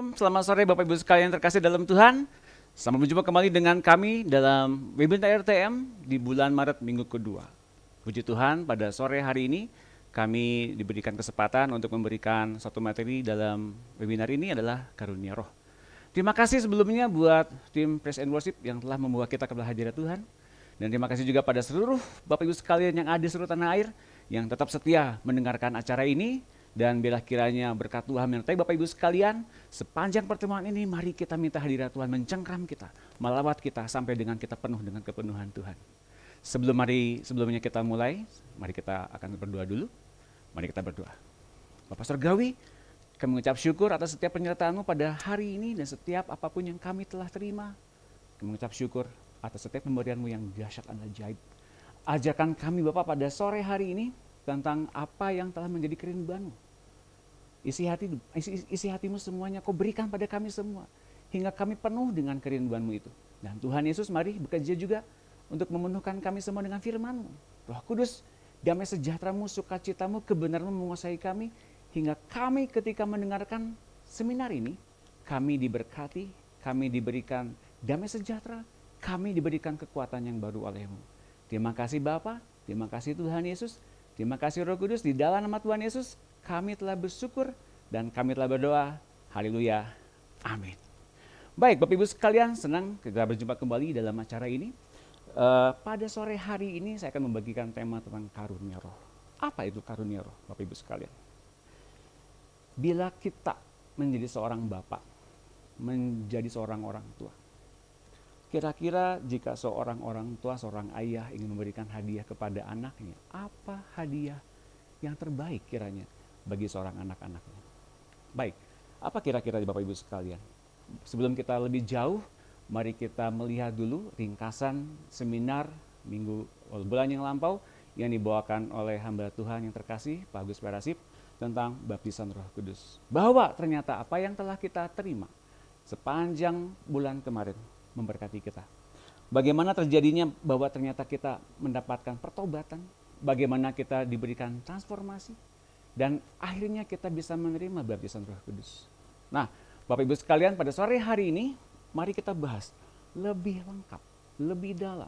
Shalom, selamat sore Bapak Ibu sekalian yang terkasih dalam Tuhan. Selamat berjumpa kembali dengan kami dalam webinar RTM di bulan Maret minggu kedua. Puji Tuhan, pada sore hari ini kami diberikan kesempatan untuk memberikan satu materi dalam webinar ini adalah Karunia Roh. Terima kasih sebelumnya buat tim Praise and Worship yang telah membawa kita kepada hadirat Tuhan. Dan terima kasih juga pada seluruh Bapak Ibu sekalian yang ada di seluruh tanah air yang tetap setia mendengarkan acara ini. Dan bila kiranya berkat Tuhan menyertai Bapak Ibu sekalian, sepanjang pertemuan ini mari kita minta hadirat Tuhan mencengkram kita, melawat kita sampai dengan kita penuh dengan kepenuhan Tuhan. Sebelumnya kita mulai, mari kita akan berdoa dulu. Mari kita berdoa. Bapak Surgawi, kami mengucap syukur atas setiap penyertaan-Mu pada hari ini dan setiap apapun yang kami telah terima. Kami mengucap syukur atas setiap pemberian-Mu yang dahsyat dan ajaib. Ajarkan kami Bapak pada sore hari ini tentang apa yang telah menjadi kerinduan-Mu. Isi hatimu semuanya Kau berikan pada kami semua, hingga kami penuh dengan kerinduan-Mu itu. Dan Tuhan Yesus mari bekerja juga untuk memenuhkan kami semua dengan firman-Mu. Roh Kudus, damai sejahtera-Mu, sukacita-Mu, kebenaran-Mu menguasai kami, hingga kami ketika mendengarkan seminar ini, kami diberkati, kami diberikan damai sejahtera, kami diberikan kekuatan yang baru oleh-Mu. Terima kasih Bapa, terima kasih Tuhan Yesus, terima kasih Roh Kudus, di dalam nama Tuhan Yesus, kami telah bersyukur dan kami telah berdoa. Haleluya. Amin. Baik, Bapak Ibu sekalian, senang kita berjumpa kembali dalam acara ini. Pada sore hari ini saya akan membagikan tema tentang karunia roh. Apa itu karunia roh, Bapak Ibu sekalian? Bila kita menjadi seorang bapak, menjadi seorang orang tua, kira-kira jika seorang orang tua, seorang ayah ingin memberikan hadiah kepada anaknya, apa hadiah yang terbaik kiranya bagi seorang anak-anaknya? Baik, apa kira-kira Bapak Ibu sekalian? Sebelum kita lebih jauh, mari kita melihat dulu ringkasan seminar bulan yang lampau yang dibawakan oleh hamba Tuhan yang terkasih, Pak Agus Perasip, tentang baptisan Roh Kudus. Bahwa ternyata apa yang telah kita terima sepanjang bulan kemarin memberkati kita. Bagaimana terjadinya bahwa ternyata kita mendapatkan pertobatan, bagaimana kita diberikan transformasi, dan akhirnya kita bisa menerima baptisan Roh Kudus. Nah, Bapak Ibu sekalian, pada sore hari ini mari kita bahas lebih lengkap, lebih dalam.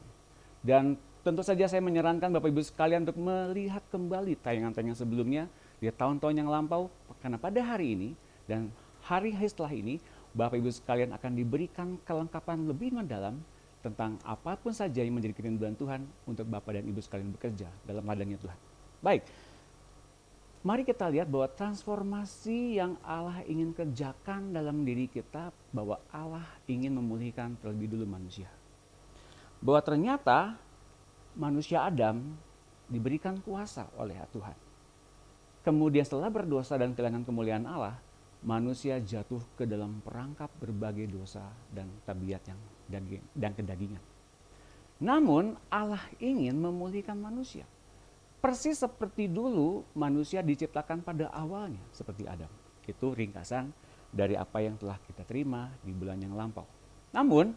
Dan tentu saja saya menyarankan Bapak Ibu sekalian untuk melihat kembali tayangan-tayangan sebelumnya di tahun-tahun yang lampau, karena pada hari ini dan hari-hari setelah ini Bapak Ibu sekalian akan diberikan kelengkapan lebih mendalam tentang apapun saja yang menjadi kerinduan Tuhan untuk Bapak dan Ibu sekalian bekerja dalam ladangnya Tuhan. Baik, mari kita lihat bahwa transformasi yang Allah ingin kerjakan dalam diri kita, bahwa Allah ingin memulihkan terlebih dulu manusia. Bahwa ternyata manusia Adam diberikan kuasa oleh Tuhan. Kemudian setelah berdosa dan kehilangan kemuliaan Allah, manusia jatuh ke dalam perangkap berbagai dosa dan tabiat dan kedagingan. Namun Allah ingin memulihkan manusia. Persis seperti dulu manusia diciptakan pada awalnya seperti Adam. Itu ringkasan dari apa yang telah kita terima di bulan yang lampau. Namun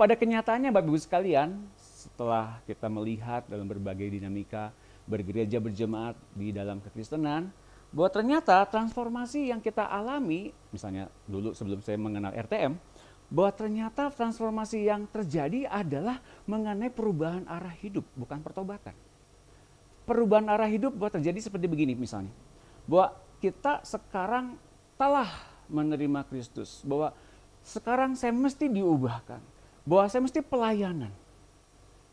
pada kenyataannya Bapak Ibu sekalian, setelah kita melihat dalam berbagai dinamika bergereja berjemaat di dalam kekristenan, bahwa ternyata transformasi yang kita alami, misalnya dulu sebelum saya mengenal RTM, bahwa ternyata transformasi yang terjadi adalah mengenai perubahan arah hidup, bukan pertobatan. Perubahan arah hidup bahwa terjadi seperti begini misalnya, bahwa kita sekarang telah menerima Kristus, bahwa sekarang saya mesti diubahkan, bahwa saya mesti pelayanan.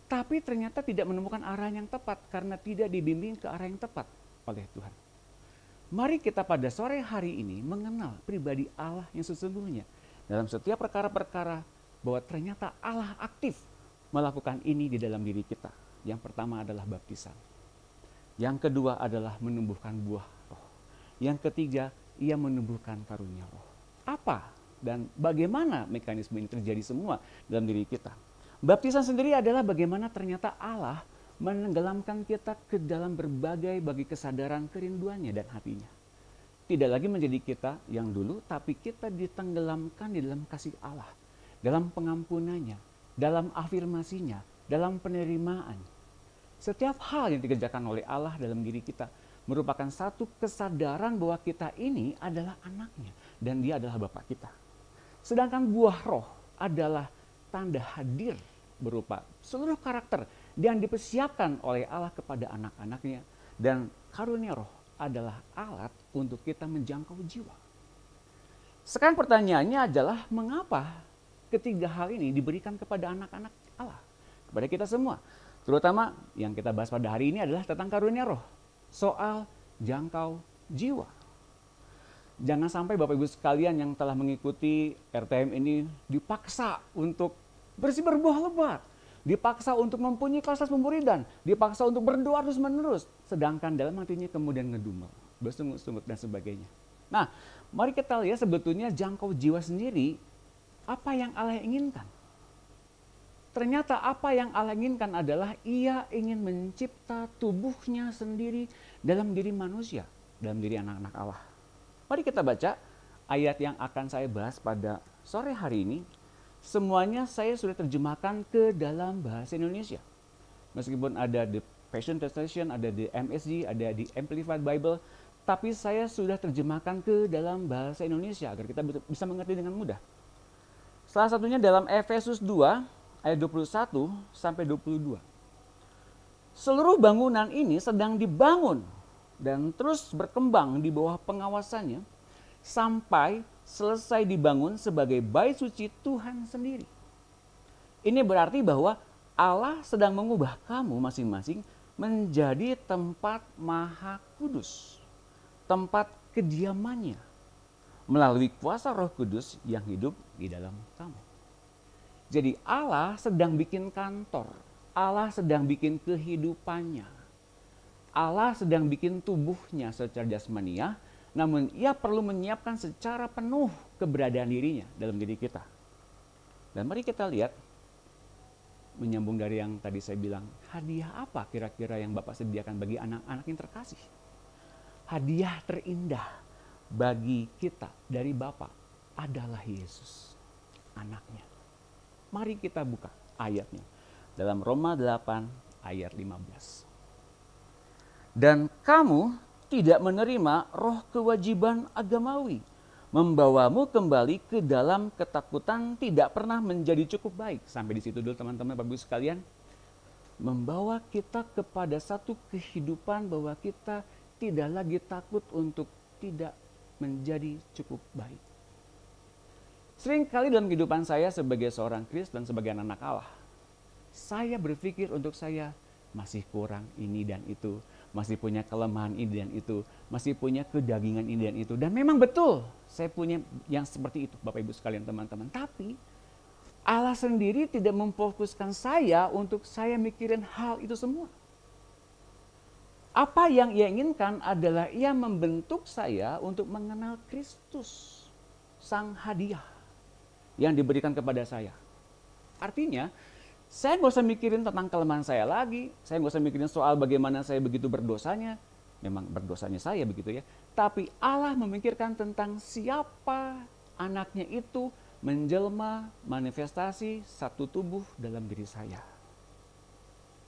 Tapi ternyata tidak menemukan arah yang tepat karena tidak dibimbing ke arah yang tepat oleh Tuhan. Mari kita pada sore hari ini mengenal pribadi Allah yang sesungguhnya dalam setiap perkara-perkara, bahwa ternyata Allah aktif melakukan ini di dalam diri kita. Yang pertama adalah baptisan. Yang kedua adalah menumbuhkan buah roh. Yang ketiga, ia menumbuhkan karunia roh. Apa dan bagaimana mekanisme ini terjadi semua dalam diri kita? Baptisan sendiri adalah bagaimana ternyata Allah menenggelamkan kita ke dalam bagi kesadaran kerinduannya dan hatinya. Tidak lagi menjadi kita yang dulu, tapi kita ditenggelamkan di dalam kasih Allah, dalam pengampunannya, dalam afirmasinya, dalam penerimaan. Setiap hal yang dikerjakan oleh Allah dalam diri kita merupakan satu kesadaran bahwa kita ini adalah anaknya. dan dia adalah Bapa kita. Sedangkan buah roh adalah tanda hadir berupa seluruh karakter yang dipersiapkan oleh Allah kepada anak-anaknya. Dan karunia roh adalah alat untuk kita menjangkau jiwa. Sekarang pertanyaannya adalah mengapa ketiga hal ini diberikan kepada anak-anak Allah, kepada kita semua. Terutama yang kita bahas pada hari ini adalah tentang karunia roh, soal jangkau jiwa. Jangan sampai Bapak Ibu sekalian yang telah mengikuti RTM ini dipaksa untuk berbuah lebat, dipaksa untuk mempunyai kelas pemuridan, dipaksa untuk berdoa terus menerus, sedangkan dalam hatinya kemudian ngedumel, bersungut-sungut dan sebagainya. Nah, mari kita lihat sebetulnya jangkau jiwa sendiri, apa yang Allah inginkan. Ternyata apa yang Allah inginkan adalah Ia ingin mencipta tubuhnya sendiri dalam diri manusia, dalam diri anak-anak Allah. Mari kita baca ayat yang akan saya bahas pada sore hari ini. Semuanya saya sudah terjemahkan ke dalam bahasa Indonesia. Meskipun ada di Passion Translation, ada di MSG, ada di Amplified Bible, tapi saya sudah terjemahkan ke dalam bahasa Indonesia agar kita bisa mengerti dengan mudah. Salah satunya dalam Efesus 2 ayat 21 sampai 22. Seluruh bangunan ini sedang dibangun dan terus berkembang di bawah pengawasannya sampai selesai dibangun sebagai bait suci Tuhan sendiri. Ini berarti bahwa Allah sedang mengubah kamu masing-masing menjadi tempat maha kudus, tempat kediamannya, melalui kuasa Roh Kudus yang hidup di dalam kamu. Jadi Allah sedang bikin kantor, Allah sedang bikin kehidupannya, Allah sedang bikin tubuhnya secara jasmania, namun Ia perlu menyiapkan secara penuh keberadaan dirinya dalam diri kita. Dan mari kita lihat, menyambung dari yang tadi saya bilang, hadiah apa kira-kira yang Bapak sediakan bagi anak-anak yang terkasih? Hadiah terindah bagi kita dari Bapak adalah Yesus, anaknya. Mari kita buka ayatnya dalam Roma 8 ayat 15. Dan kamu tidak menerima roh kewajiban agamawi, membawamu kembali ke dalam ketakutan tidak pernah menjadi cukup baik. Sampai di situ dulu teman-teman, Bapak Ibu sekalian. Membawa kita kepada satu kehidupan bahwa kita tidak lagi takut untuk tidak menjadi cukup baik. Seringkali dalam kehidupan saya sebagai seorang Kristen, sebagai anak Allah, saya berpikir untuk saya masih kurang ini dan itu, masih punya kelemahan ini dan itu, masih punya kedagingan ini dan itu. Dan memang betul, saya punya yang seperti itu, Bapak Ibu sekalian, teman-teman. Tapi Allah sendiri tidak memfokuskan saya untuk saya mikirin hal itu semua. Apa yang Ia inginkan adalah Ia membentuk saya untuk mengenal Kristus, sang hadiah yang diberikan kepada saya. Artinya, saya nggak usah mikirin tentang kelemahan saya lagi. Saya nggak usah mikirin soal bagaimana saya begitu berdosanya. Memang berdosanya saya begitu ya. Tapi Allah memikirkan tentang siapa anaknya itu menjelma manifestasi satu tubuh dalam diri saya.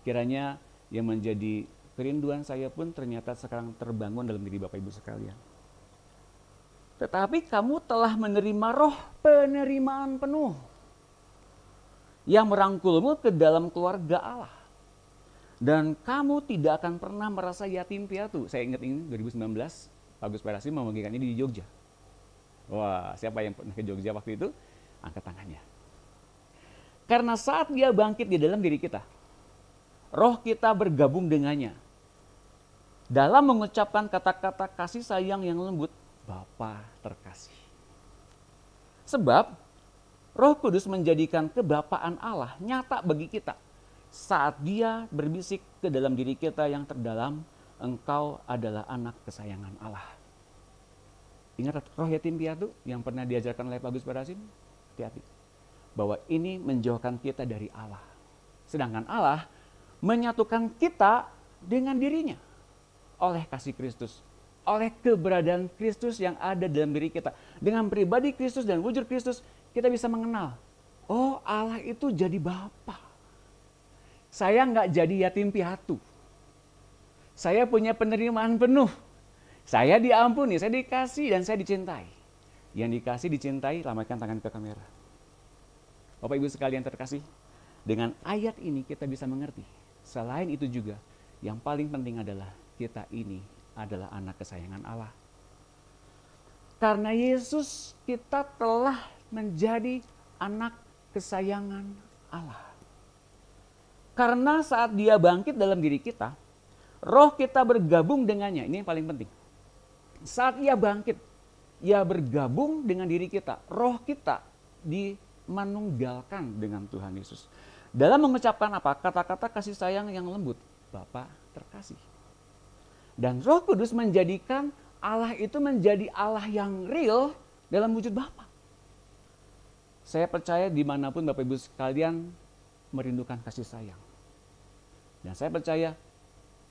Kiranya yang menjadi kerinduan saya pun ternyata sekarang terbangun dalam diri Bapak Ibu sekalian. Tetapi kamu telah menerima roh penerimaan penuh yang merangkulmu ke dalam keluarga Allah. Dan kamu tidak akan pernah merasa yatim piatu. Saya ingat ini 2019, Pak Gus Parasi membagikannya di Jogja. Wah, siapa yang pernah ke Jogja waktu itu? Angkat tangannya. Karena saat Dia bangkit di dalam diri kita, roh kita bergabung dengannya. Dalam mengucapkan kata-kata kasih sayang yang lembut, Bapa terkasih. Sebab Roh Kudus menjadikan kebapaan Allah nyata bagi kita saat Dia berbisik ke dalam diri kita yang terdalam, engkau adalah anak kesayangan Allah. Ingat roh yatim piatu yang pernah diajarkan oleh Pak Gus Barasim? Hati-hati. Bahwa ini menjauhkan kita dari Allah. Sedangkan Allah menyatukan kita dengan dirinya oleh kasih Kristus. Oleh keberadaan Kristus yang ada dalam diri kita. Dengan pribadi Kristus dan wujud Kristus, kita bisa mengenal, oh Allah itu jadi Bapa. Saya nggak jadi yatim piatu. Saya punya penerimaan penuh. Saya diampuni, saya dikasih dan saya dicintai. Yang dikasih, dicintai, lambaikan tangan ke kamera. Bapak Ibu sekalian terkasih, dengan ayat ini kita bisa mengerti. Selain itu juga, yang paling penting adalah kita ini adalah anak kesayangan Allah. Karena Yesus kita telah menjadi anak kesayangan Allah. Karena saat dia bangkit dalam diri kita, roh kita bergabung dengannya. Ini yang paling penting. Saat ia bangkit, ia bergabung dengan diri kita. Roh kita dimanunggalkan dengan Tuhan Yesus. Dalam mengucapkan apa? Kata-kata kasih sayang yang lembut. Bapa terkasih. Dan Roh Kudus menjadikan Allah itu menjadi Allah yang real dalam wujud Bapa. Saya percaya dimanapun Bapak Ibu sekalian merindukan kasih sayang. Dan saya percaya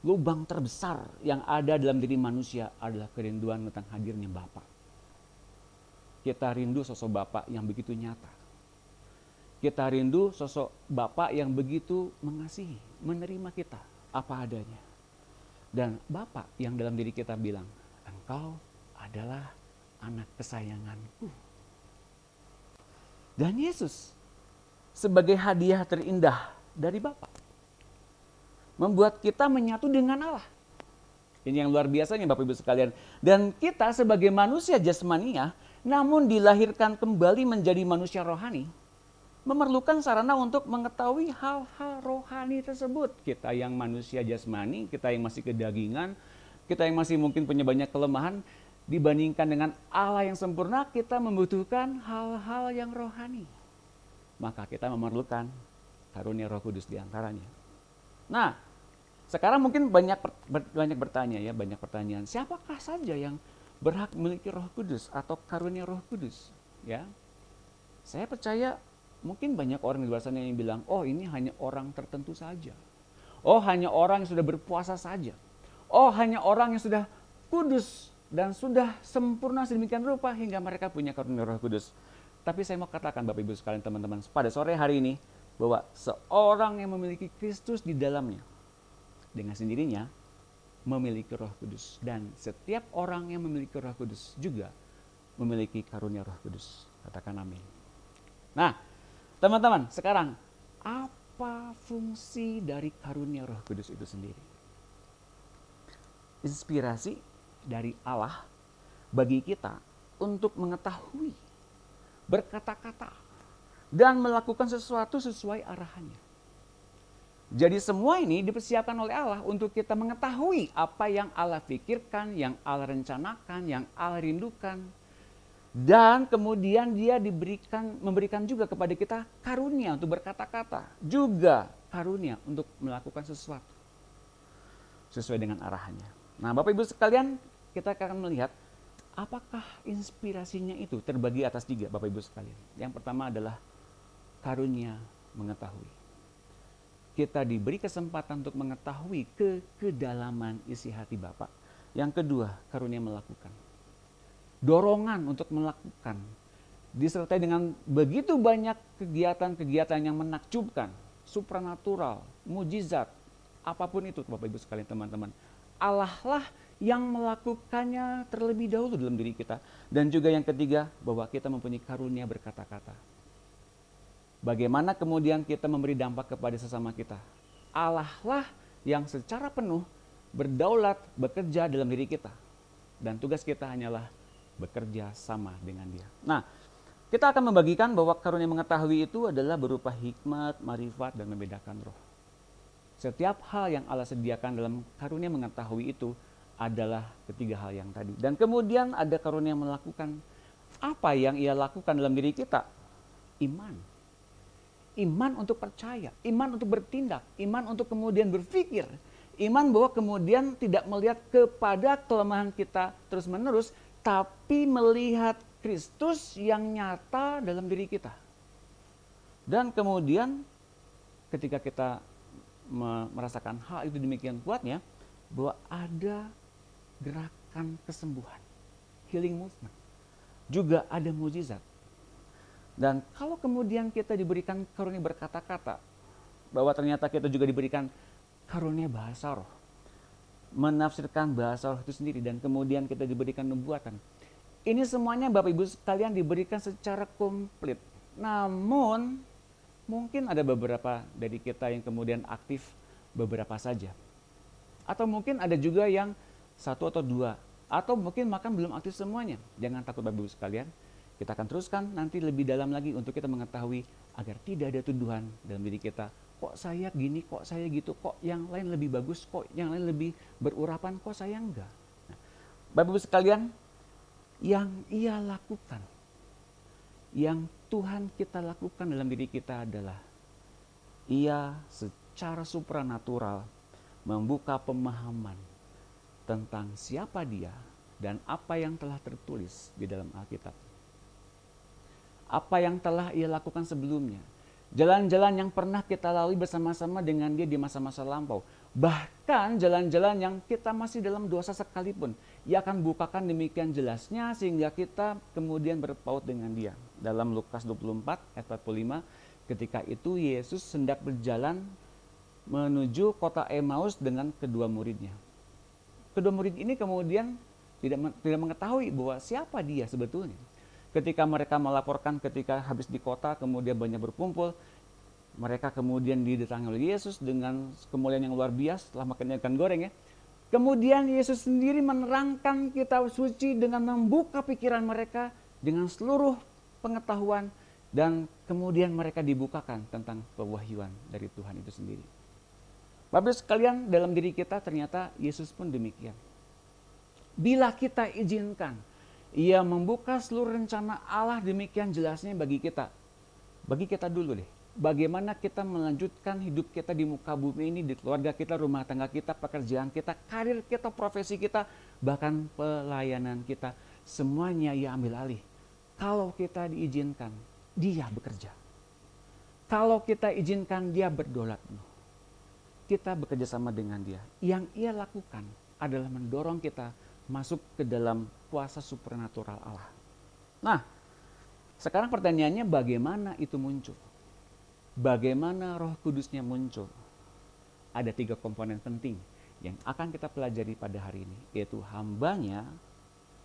lubang terbesar yang ada dalam diri manusia adalah kerinduan tentang hadirnya Bapa. Kita rindu sosok Bapa yang begitu nyata. Kita rindu sosok Bapa yang begitu mengasihi, menerima kita apa adanya. Dan Bapa yang dalam diri kita bilang, engkau adalah anak kesayanganku. Dan Yesus sebagai hadiah terindah dari Bapa membuat kita menyatu dengan Allah. Ini yang luar biasanya Bapak Ibu sekalian. Dan kita sebagai manusia jasmania, namun dilahirkan kembali menjadi manusia rohani, memerlukan sarana untuk mengetahui hal-hal rohani tersebut. Kita yang manusia jasmani, kita yang masih kedagingan, kita yang masih mungkin punya banyak kelemahan, dibandingkan dengan Allah yang sempurna, kita membutuhkan hal-hal yang rohani. Maka kita memerlukan karunia Roh Kudus diantaranya. Nah, sekarang mungkin banyak bertanya ya, banyak pertanyaan. Siapakah saja yang berhak memiliki Roh Kudus atau karunia Roh Kudus? Ya, saya percaya mungkin banyak orang di luar sana yang bilang, oh ini hanya orang tertentu saja. Oh hanya orang yang sudah berpuasa saja. Oh hanya orang yang sudah kudus dan sudah sempurna sedemikian rupa hingga mereka punya karunia Roh Kudus. Tapi saya mau katakan Bapak Ibu sekalian teman-teman, pada sore hari ini bahwa seorang yang memiliki Kristus di dalamnya dengan sendirinya memiliki Roh Kudus. Dan setiap orang yang memiliki Roh Kudus juga memiliki karunia Roh Kudus. Katakan amin. Nah, teman-teman, sekarang apa fungsi dari karunia Roh Kudus itu sendiri? Inspirasi dari Allah bagi kita untuk mengetahui, berkata-kata, dan melakukan sesuatu sesuai arahannya. Jadi semua ini dipersiapkan oleh Allah untuk kita mengetahui apa yang Allah pikirkan, yang Allah rencanakan, yang Allah rindukan. Dan kemudian dia memberikan juga kepada kita karunia untuk berkata-kata. Juga karunia untuk melakukan sesuatu sesuai dengan arahannya. Nah Bapak Ibu sekalian, kita akan melihat apakah inspirasinya itu terbagi atas 3 Bapak Ibu sekalian. Yang pertama adalah karunia mengetahui. Kita diberi kesempatan untuk mengetahui kedalaman isi hati Bapa. Yang kedua, karunia melakukan. Dorongan untuk melakukan. Disertai dengan begitu banyak kegiatan-kegiatan yang menakjubkan, supranatural, mujizat, apapun itu Bapak Ibu sekalian teman-teman. Allah lah yang melakukannya terlebih dahulu dalam diri kita. Dan juga yang ketiga, bahwa kita mempunyai karunia berkata-kata. Bagaimana kemudian kita memberi dampak kepada sesama kita? Allah lah yang secara penuh berdaulat bekerja dalam diri kita. Dan tugas kita hanyalah bekerja sama dengan Dia. Nah, kita akan membagikan bahwa karunia mengetahui itu adalah berupa hikmat, marifat, dan membedakan roh. Setiap hal yang Allah sediakan dalam karunia mengetahui itu adalah ketiga hal yang tadi. Dan kemudian ada karunia melakukan. Apa yang Ia lakukan dalam diri kita? Iman. Iman untuk percaya, iman untuk bertindak, iman untuk kemudian berpikir. Iman bahwa kemudian tidak melihat kepada kelemahan kita terus-menerus, tapi melihat Kristus yang nyata dalam diri kita. Dan kemudian ketika kita merasakan hal itu demikian kuatnya, bahwa ada gerakan kesembuhan, healing movement. Juga ada mujizat. Dan kalau kemudian kita diberikan karunia berkata-kata, bahwa ternyata kita juga diberikan karunia bahasa roh, menafsirkan bahasa roh itu sendiri, dan kemudian kita diberikan nubuatan, Ini semuanya Bapak Ibu sekalian diberikan secara komplit. Namun mungkin ada beberapa dari kita yang kemudian aktif beberapa saja. Atau mungkin ada juga yang satu atau dua. Atau mungkin makan belum aktif semuanya. Jangan takut Bapak Ibu sekalian. Kita akan teruskan nanti lebih dalam lagi untuk kita mengetahui agar tidak ada tuduhan dalam diri kita. Kok saya gini, kok saya gitu, kok yang lain lebih bagus, kok yang lain lebih berurapan, kok saya enggak. Nah, Bapak Ibu sekalian, yang ia lakukan, yang Tuhan kita lakukan dalam diri kita adalah ia secara supranatural membuka pemahaman tentang siapa dia dan apa yang telah tertulis di dalam Alkitab. Apa yang telah ia lakukan sebelumnya. Jalan-jalan yang pernah kita lalui bersama-sama dengan dia di masa-masa lampau. Bahkan jalan-jalan yang kita masih dalam dosa sekalipun. Ia akan bukakan demikian jelasnya sehingga kita kemudian berpaut dengan dia. Dalam Lukas 24 ayat 45, ketika itu Yesus hendak berjalan menuju kota Emmaus dengan kedua muridnya. Kedua murid ini kemudian tidak mengetahui bahwa siapa dia sebetulnya. Ketika mereka melaporkan ketika habis di kota kemudian banyak berkumpul, mereka kemudian didatangi oleh Yesus dengan kemuliaan yang luar biasa setelah makan ikan goreng ya. Kemudian Yesus sendiri menerangkan kitab suci dengan membuka pikiran mereka dengan seluruh pengetahuan dan kemudian mereka dibukakan tentang pewahyuan dari Tuhan itu sendiri. Bapak sekalian, dalam diri kita ternyata Yesus pun demikian. Bila kita izinkan, ia membuka seluruh rencana Allah demikian jelasnya bagi kita. Bagi kita dulu deh. Bagaimana kita melanjutkan hidup kita di muka bumi ini, di keluarga kita, rumah tangga kita, pekerjaan kita, karir kita, profesi kita, bahkan pelayanan kita. Semuanya ia ambil alih. Kalau kita diizinkan, dia bekerja. Kalau kita izinkan, dia berdaulat. Kita bekerja sama dengan dia. Yang ia lakukan adalah mendorong kita masuk ke dalam kuasa supernatural Allah. Nah, sekarang pertanyaannya bagaimana itu muncul? Bagaimana Roh Kudusnya muncul? Ada 3 komponen penting yang akan kita pelajari pada hari ini, yaitu hambanya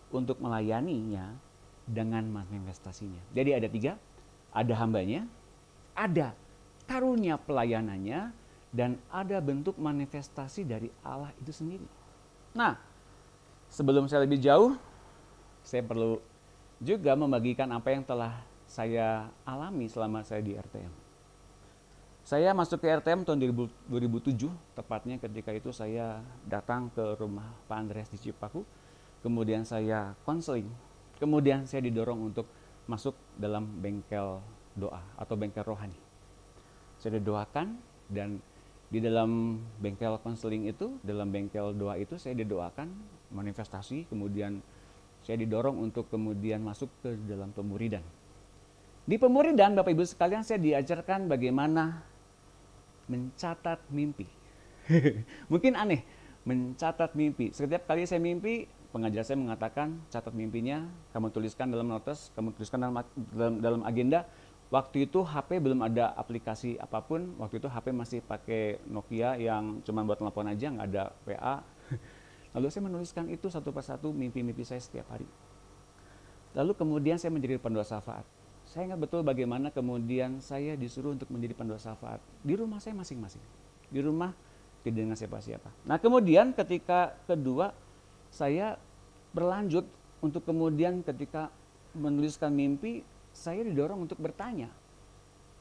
untuk melayaninya dengan manifestasinya. Jadi ada 3, ada hambanya, ada karunia pelayanannya, dan ada bentuk manifestasi dari Allah itu sendiri. Nah, sebelum saya lebih jauh, saya perlu juga membagikan apa yang telah saya alami selama saya di RTM. Saya masuk ke RTM tahun 2007, tepatnya ketika itu saya datang ke rumah Pak Andreas di Cipaku. Kemudian saya konseling, kemudian saya didorong untuk masuk dalam bengkel doa atau bengkel rohani. Saya didoakan dan di dalam bengkel konseling itu, dalam bengkel doa itu saya didoakan manifestasi, kemudian saya didorong untuk kemudian masuk ke dalam pemuridan. Di pemuridan Bapak Ibu sekalian saya diajarkan bagaimana mencatat mimpi. Mungkin aneh, mencatat mimpi. Setiap kali saya mimpi, pengajar saya mengatakan catat mimpinya, kamu tuliskan dalam notes, kamu tuliskan dalam agenda. Waktu itu HP belum ada aplikasi apapun, waktu itu HP masih pakai Nokia yang cuma buat telepon aja, nggak ada WA. Lalu saya menuliskan itu satu persatu mimpi-mimpi saya setiap hari. Lalu kemudian saya menjadi pendoa syafaat. Saya ingat betul bagaimana kemudian saya disuruh untuk menjadi pendoa syafaat di rumah saya masing-masing. Di rumah tidak dengan siapa-siapa. Nah kemudian ketika kedua saya berlanjut untuk kemudian ketika menuliskan mimpi, saya didorong untuk bertanya.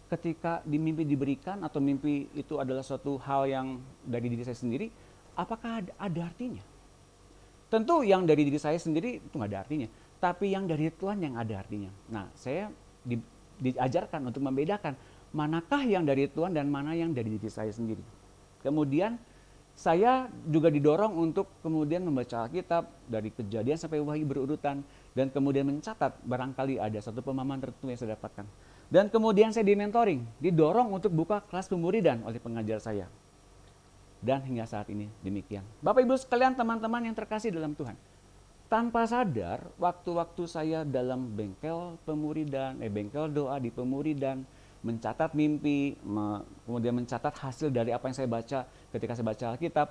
Ketika di mimpi diberikan atau mimpi itu adalah suatu hal yang dari diri saya sendiri, apakah ada artinya? Tentu yang dari diri saya sendiri itu nggak ada artinya, tapi yang dari Tuhan yang ada artinya. Nah, saya diajarkan untuk membedakan manakah yang dari Tuhan dan mana yang dari diri saya sendiri. Kemudian saya juga didorong untuk kemudian membaca Alkitab dari Kejadian sampai Wahyu berurutan dan kemudian mencatat barangkali ada satu pemahaman tertentu yang saya dapatkan. Dan kemudian saya di-mentoring, didorong untuk buka kelas pemuridan oleh pengajar saya. Dan hingga saat ini demikian. Bapak Ibu sekalian, teman-teman yang terkasih dalam Tuhan. Tanpa sadar, waktu-waktu saya dalam bengkel pemuridan, bengkel doa di pemuridan, mencatat mimpi, kemudian mencatat hasil dari apa yang saya baca ketika saya baca Alkitab.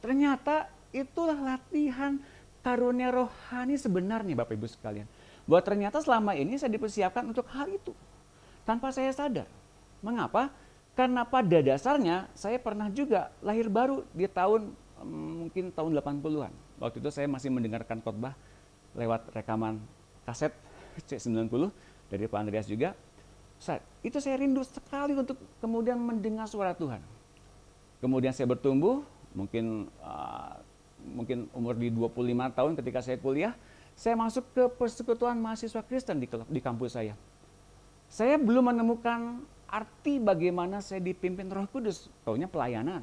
Ternyata itulah latihan karunia rohani sebenarnya Bapak Ibu sekalian. Bahwa ternyata selama ini saya dipersiapkan untuk hal itu. Tanpa saya sadar. Mengapa? Karena pada dasarnya saya pernah juga lahir baru di tahun mungkin tahun 80-an. Waktu itu saya masih mendengarkan khotbah lewat rekaman kaset C90 dari Pak Andreas juga. Itu saya rindu sekali untuk kemudian mendengar suara Tuhan. Kemudian saya bertumbuh, mungkin umur di 25 tahun ketika saya kuliah, saya masuk ke persekutuan mahasiswa Kristen di kampus saya. Saya belum menemukan arti bagaimana saya dipimpin Roh Kudus. Taunya pelayanan.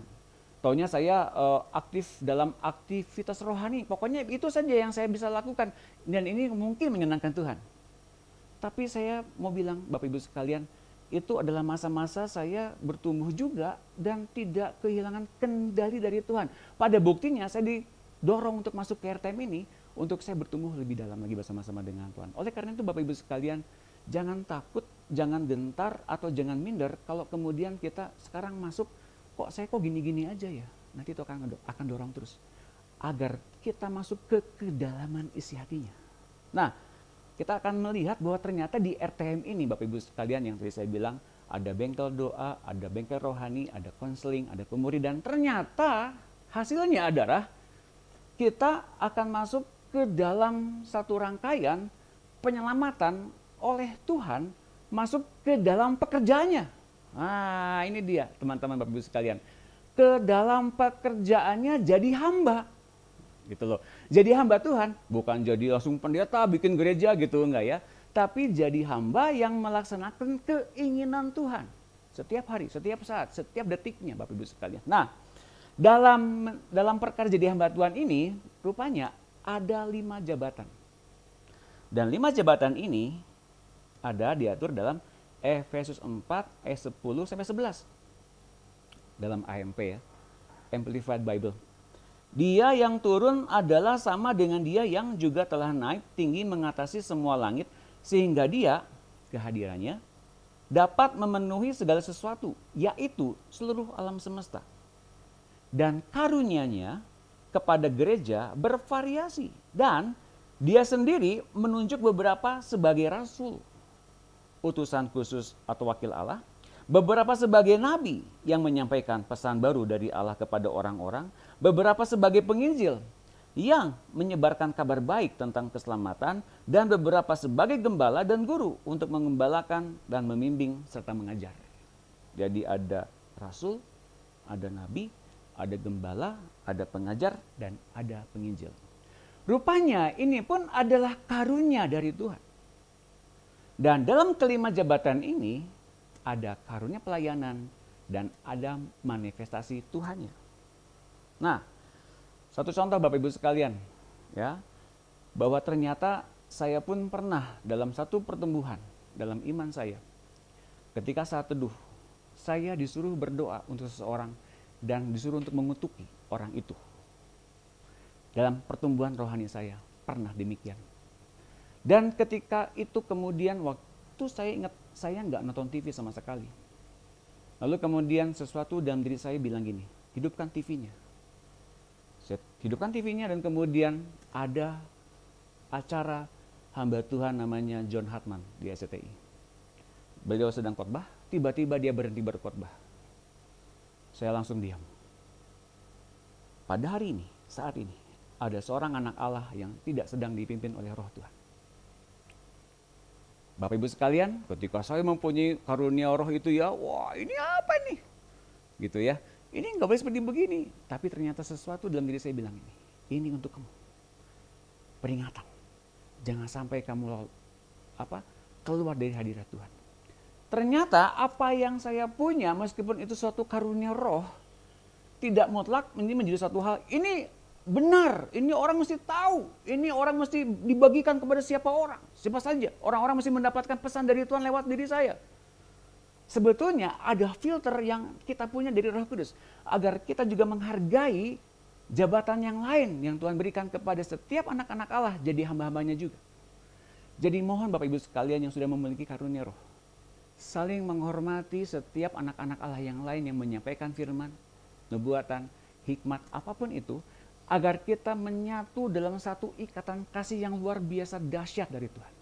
Taunya saya aktif dalam aktivitas rohani. Pokoknya itu saja yang saya bisa lakukan. Dan ini mungkin menyenangkan Tuhan. Tapi saya mau bilang, Bapak Ibu sekalian, itu adalah masa-masa saya bertumbuh juga dan tidak kehilangan kendali dari Tuhan. Pada buktinya saya didorong untuk masuk ke RTM ini untuk saya bertumbuh lebih dalam lagi bersama-sama dengan Tuhan. Oleh karena itu Bapak Ibu sekalian, jangan takut, jangan gentar atau jangan minder kalau kemudian kita sekarang masuk, kok gini-gini aja ya. Nanti itu akan dorong terus agar kita masuk ke kedalaman isi hatinya. Nah, kita akan melihat bahwa ternyata di RTM ini Bapak Ibu sekalian yang tadi saya bilang ada bengkel doa, ada bengkel rohani, ada konseling, ada pemuridan. Ternyata hasilnya adalah kita akan masuk ke dalam satu rangkaian penyelamatan oleh Tuhan masuk ke dalam pekerjaannya. Nah, ini dia teman-teman Bapak Ibu sekalian. Ke dalam pekerjaannya jadi hamba. Gitu loh. Jadi hamba Tuhan, bukan jadi langsung pendeta bikin gereja gitu, enggak ya. Tapi jadi hamba yang melaksanakan keinginan Tuhan. Setiap hari, setiap saat, setiap detiknya Bapak Ibu sekalian. Nah, dalam perkara jadi hamba Tuhan ini, rupanya ada 5 jabatan. Dan 5 jabatan ini ada diatur dalam Efesus 4 ayat 10 sampai 11. Dalam AMP ya, Amplified Bible. Dia yang turun adalah sama dengan dia yang juga telah naik tinggi mengatasi semua langit, sehingga dia, kehadirannya, dapat memenuhi segala sesuatu, yaitu seluruh alam semesta. Dan karunia-Nya kepada gereja bervariasi, dan dia sendiri menunjuk beberapa sebagai rasul, utusan khusus atau wakil Allah, beberapa sebagai nabi yang menyampaikan pesan baru dari Allah kepada orang-orang, beberapa sebagai penginjil yang menyebarkan kabar baik tentang keselamatan, dan beberapa sebagai gembala dan guru untuk mengembalakan dan membimbing serta mengajar. Jadi ada rasul, ada nabi, ada gembala, ada pengajar, dan ada penginjil. Rupanya ini pun adalah karunia dari Tuhan. Dan dalam kelima jabatan ini ada karunia pelayanan dan ada manifestasi Tuhannya. Nah, satu contoh Bapak Ibu sekalian, ya, bahwa ternyata saya pun pernah dalam satu pertumbuhan dalam iman saya. Ketika saat teduh, saya disuruh berdoa untuk seseorang dan disuruh untuk mengutuki orang itu. Dalam pertumbuhan rohani saya pernah demikian. Dan ketika itu kemudian waktu saya ingat saya nggak nonton TV sama sekali. Lalu kemudian sesuatu dalam diri saya bilang gini, hidupkan TV-nya. Saya hidupkan TV-nya dan kemudian ada acara hamba Tuhan namanya John Hartman di SCTI. Beliau sedang khotbah, tiba-tiba dia berhenti berkhotbah. Saya langsung diam. Pada hari ini, saat ini, ada seorang anak Allah yang tidak sedang dipimpin oleh Roh Tuhan. Bapak Ibu sekalian, ketika saya mempunyai karunia roh itu ya, wah ini apa nih? Gitu ya, ini nggak boleh seperti begini. Tapi ternyata sesuatu dalam diri saya bilang ini untuk kamu. Peringatan, jangan sampai kamu keluar dari hadirat Tuhan. Ternyata apa yang saya punya, meskipun itu suatu karunia roh, tidak mutlak ini menjadi satu hal. Ini benar, ini orang mesti tahu, ini orang mesti dibagikan kepada siapa saja. Orang-orang mesti mendapatkan pesan dari Tuhan lewat diri saya. Sebetulnya ada filter yang kita punya dari Roh Kudus, agar kita juga menghargai jabatan yang lain yang Tuhan berikan kepada setiap anak-anak Allah jadi hamba-hambanya juga. Jadi mohon Bapak Ibu sekalian yang sudah memiliki karunia roh, saling menghormati setiap anak-anak Allah yang lain yang menyampaikan firman, nubuatan, hikmat, apapun itu, agar kita menyatu dalam satu ikatan kasih yang luar biasa dahsyat dari Tuhan.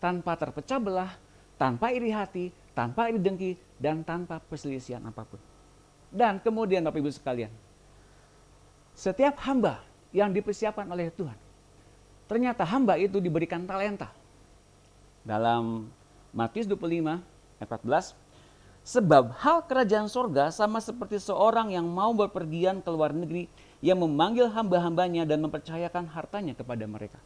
Tanpa terpecah belah, tanpa iri hati, tanpa iri dengki, dan tanpa perselisihan apapun. Dan kemudian Bapak Ibu sekalian, setiap hamba yang dipersiapkan oleh Tuhan, ternyata hamba itu diberikan talenta. Dalam Matius 25 ayat 14, sebab hal kerajaan sorga sama seperti seorang yang mau berpergian ke luar negeri, yang memanggil hamba-hambanya dan mempercayakan hartanya kepada mereka.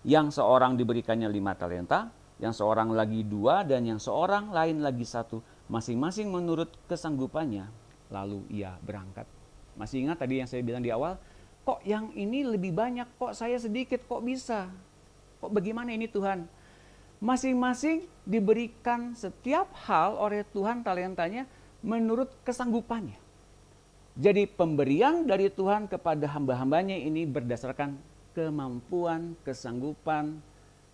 Yang seorang diberikannya 5 talenta, yang seorang lagi 2, dan yang seorang lain lagi 1, masing-masing menurut kesanggupannya, lalu ia berangkat. Masih ingat tadi yang saya bilang di awal, kok yang ini lebih banyak, kok saya sedikit, kok bisa? Kok bagaimana ini Tuhan? Masing-masing diberikan setiap hal oleh Tuhan talentanya menurut kesanggupannya. Jadi pemberian dari Tuhan kepada hamba-hambanya ini berdasarkan kemampuan, kesanggupan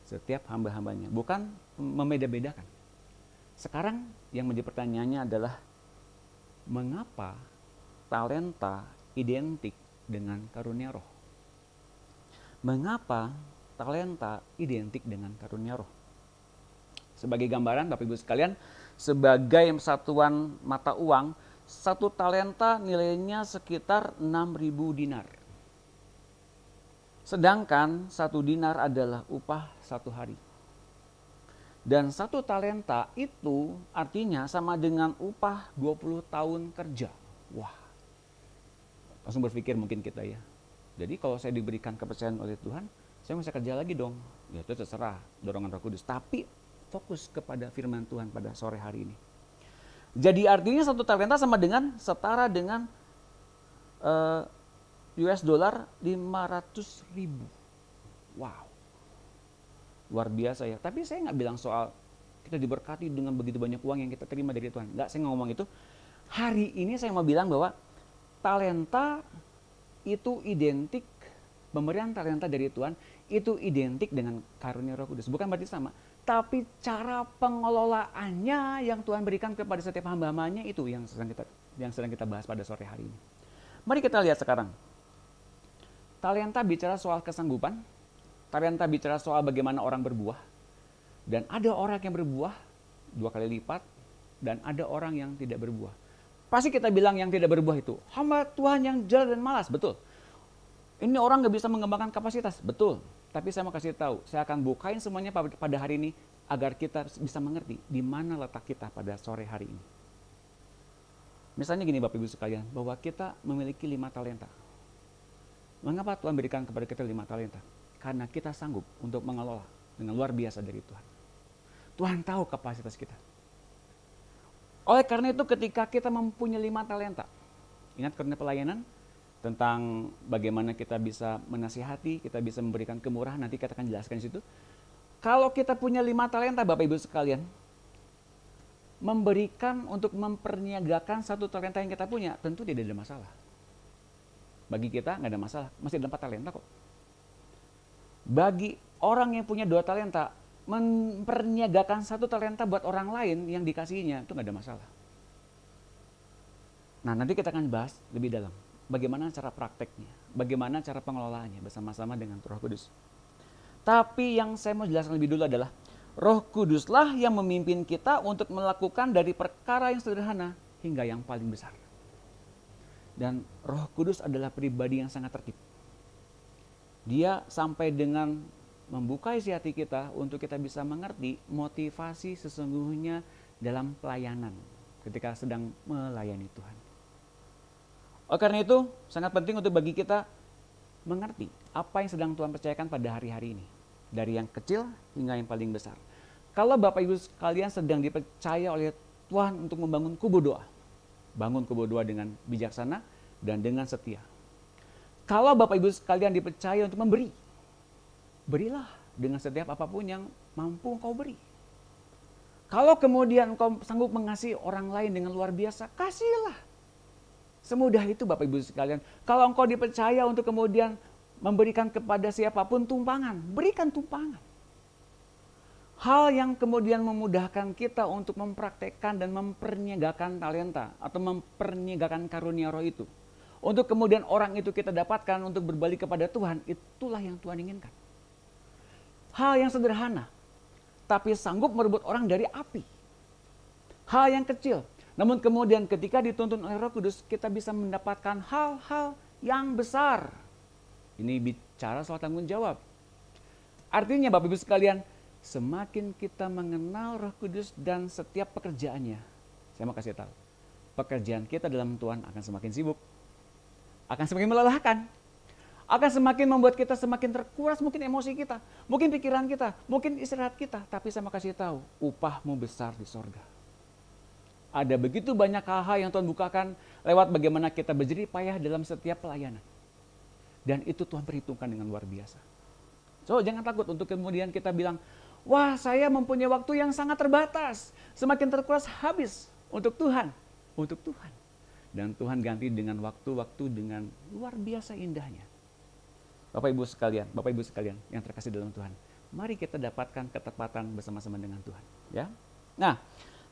setiap hamba-hambanya. Bukan membeda-bedakan. Sekarang yang menjadi pertanyaannya adalah, mengapa talenta identik dengan karunia roh? Mengapa talenta identik dengan karunia roh? Sebagai gambaran Bapak Ibu sekalian, sebagai satuan mata uang, 1 talenta nilainya sekitar 6.000 dinar. Sedangkan 1 dinar adalah upah 1 hari. Dan 1 talenta itu artinya sama dengan upah 20 tahun kerja. Wah, langsung berpikir mungkin kita ya. Jadi kalau saya diberikan kepercayaan oleh Tuhan, saya bisa kerja lagi dong. Ya itu terserah dorongan Roh Kudus. Tapi fokus kepada firman Tuhan pada sore hari ini. Jadi artinya 1 talenta sama dengan setara dengan US dollar 500.000. Wow, luar biasa ya. Tapi saya nggak bilang soal kita diberkati dengan begitu banyak uang yang kita terima dari Tuhan. Nggak, saya ngomong itu. Hari ini saya mau bilang bahwa talenta itu identik, pemberian talenta dari Tuhan itu identik dengan karunia Roh Kudus. Bukan berarti sama, tapi cara pengelolaannya yang Tuhan berikan kepada setiap hamba-hambanya itu yang sedang kita bahas pada sore hari ini. Mari kita lihat sekarang. Talenta bicara soal kesanggupan, talenta bicara soal bagaimana orang berbuah. Dan ada orang yang berbuah 2 kali lipat, dan ada orang yang tidak berbuah. Pasti kita bilang yang tidak berbuah itu hamba Tuhan yang jalan dan malas, betul. Ini orang gak bisa mengembangkan kapasitas, betul. Tapi saya mau kasih tahu, saya akan bukain semuanya pada hari ini agar kita bisa mengerti di mana letak kita pada sore hari ini. Misalnya gini Bapak Ibu sekalian, bahwa kita memiliki 5 talenta. Mengapa Tuhan berikan kepada kita 5 talenta? Karena kita sanggup untuk mengelola dengan luar biasa dari Tuhan. Tuhan tahu kapasitas kita. Oleh karena itu ketika kita mempunyai 5 talenta, ingat karunia pelayanan, tentang bagaimana kita bisa menasihati, kita bisa memberikan kemurahan, nanti kita akan jelaskan di situ. Kalau kita punya 5 talenta Bapak Ibu sekalian, memberikan untuk memperniagakan 1 talenta yang kita punya, tentu tidak ada masalah. Bagi kita nggak ada masalah, masih ada 4 talenta kok. Bagi orang yang punya 2 talenta, memperniagakan 1 talenta buat orang lain yang dikasihinya, itu nggak ada masalah. Nah nanti kita akan bahas lebih dalam. Bagaimana cara prakteknya, bagaimana cara pengelolaannya bersama-sama dengan Roh Kudus. Tapi yang saya mau jelaskan lebih dulu adalah Roh Kuduslah yang memimpin kita untuk melakukan dari perkara yang sederhana hingga yang paling besar. Dan Roh Kudus adalah pribadi yang sangat tertib. Dia sampai dengan membuka isi hati kita untuk kita bisa mengerti motivasi sesungguhnya dalam pelayanan ketika sedang melayani Tuhan. Oleh karena itu, sangat penting untuk bagi kita mengerti apa yang sedang Tuhan percayakan pada hari-hari ini. Dari yang kecil hingga yang paling besar. Kalau Bapak Ibu sekalian sedang dipercaya oleh Tuhan untuk membangun kubu doa. Bangun kubu doa dengan bijaksana dan dengan setia. Kalau Bapak Ibu sekalian dipercaya untuk memberi. Berilah dengan setiap apapun yang mampu engkau beri. Kalau kemudian engkau sanggup mengasihi orang lain dengan luar biasa, kasihlah. Semudah itu Bapak Ibu sekalian. Kalau engkau dipercaya untuk kemudian memberikan kepada siapapun tumpangan, berikan tumpangan. Hal yang kemudian memudahkan kita untuk mempraktekkan dan memperniagakan talenta atau memperniagakan karunia roh itu. untuk kemudian orang itu kita dapatkan untuk berbalik kepada Tuhan, itulah yang Tuhan inginkan. Hal yang sederhana, tapi sanggup merebut orang dari api. Hal yang kecil, namun kemudian ketika dituntun oleh Roh Kudus, kita bisa mendapatkan hal-hal yang besar. Ini bicara soal tanggung jawab. Artinya Bapak Ibu sekalian, semakin kita mengenal Roh Kudus dan setiap pekerjaannya, saya mau kasih tahu, pekerjaan kita dalam Tuhan akan semakin sibuk, akan semakin melelahkan, akan semakin membuat kita semakin terkuras mungkin emosi kita, mungkin pikiran kita, mungkin istirahat kita. Tapi saya mau kasih tahu, upahmu besar di sorga. Ada begitu banyak hal-hal yang Tuhan bukakan lewat bagaimana kita berjerih payah dalam setiap pelayanan. Dan itu Tuhan perhitungkan dengan luar biasa. So, jangan takut untuk kemudian kita bilang, wah saya mempunyai waktu yang sangat terbatas, semakin terkuras habis untuk Tuhan. Untuk Tuhan. Dan Tuhan ganti dengan waktu-waktu dengan luar biasa indahnya. Bapak Ibu sekalian yang terkasih dalam Tuhan, mari kita dapatkan ketepatan bersama-sama dengan Tuhan. Ya. Nah,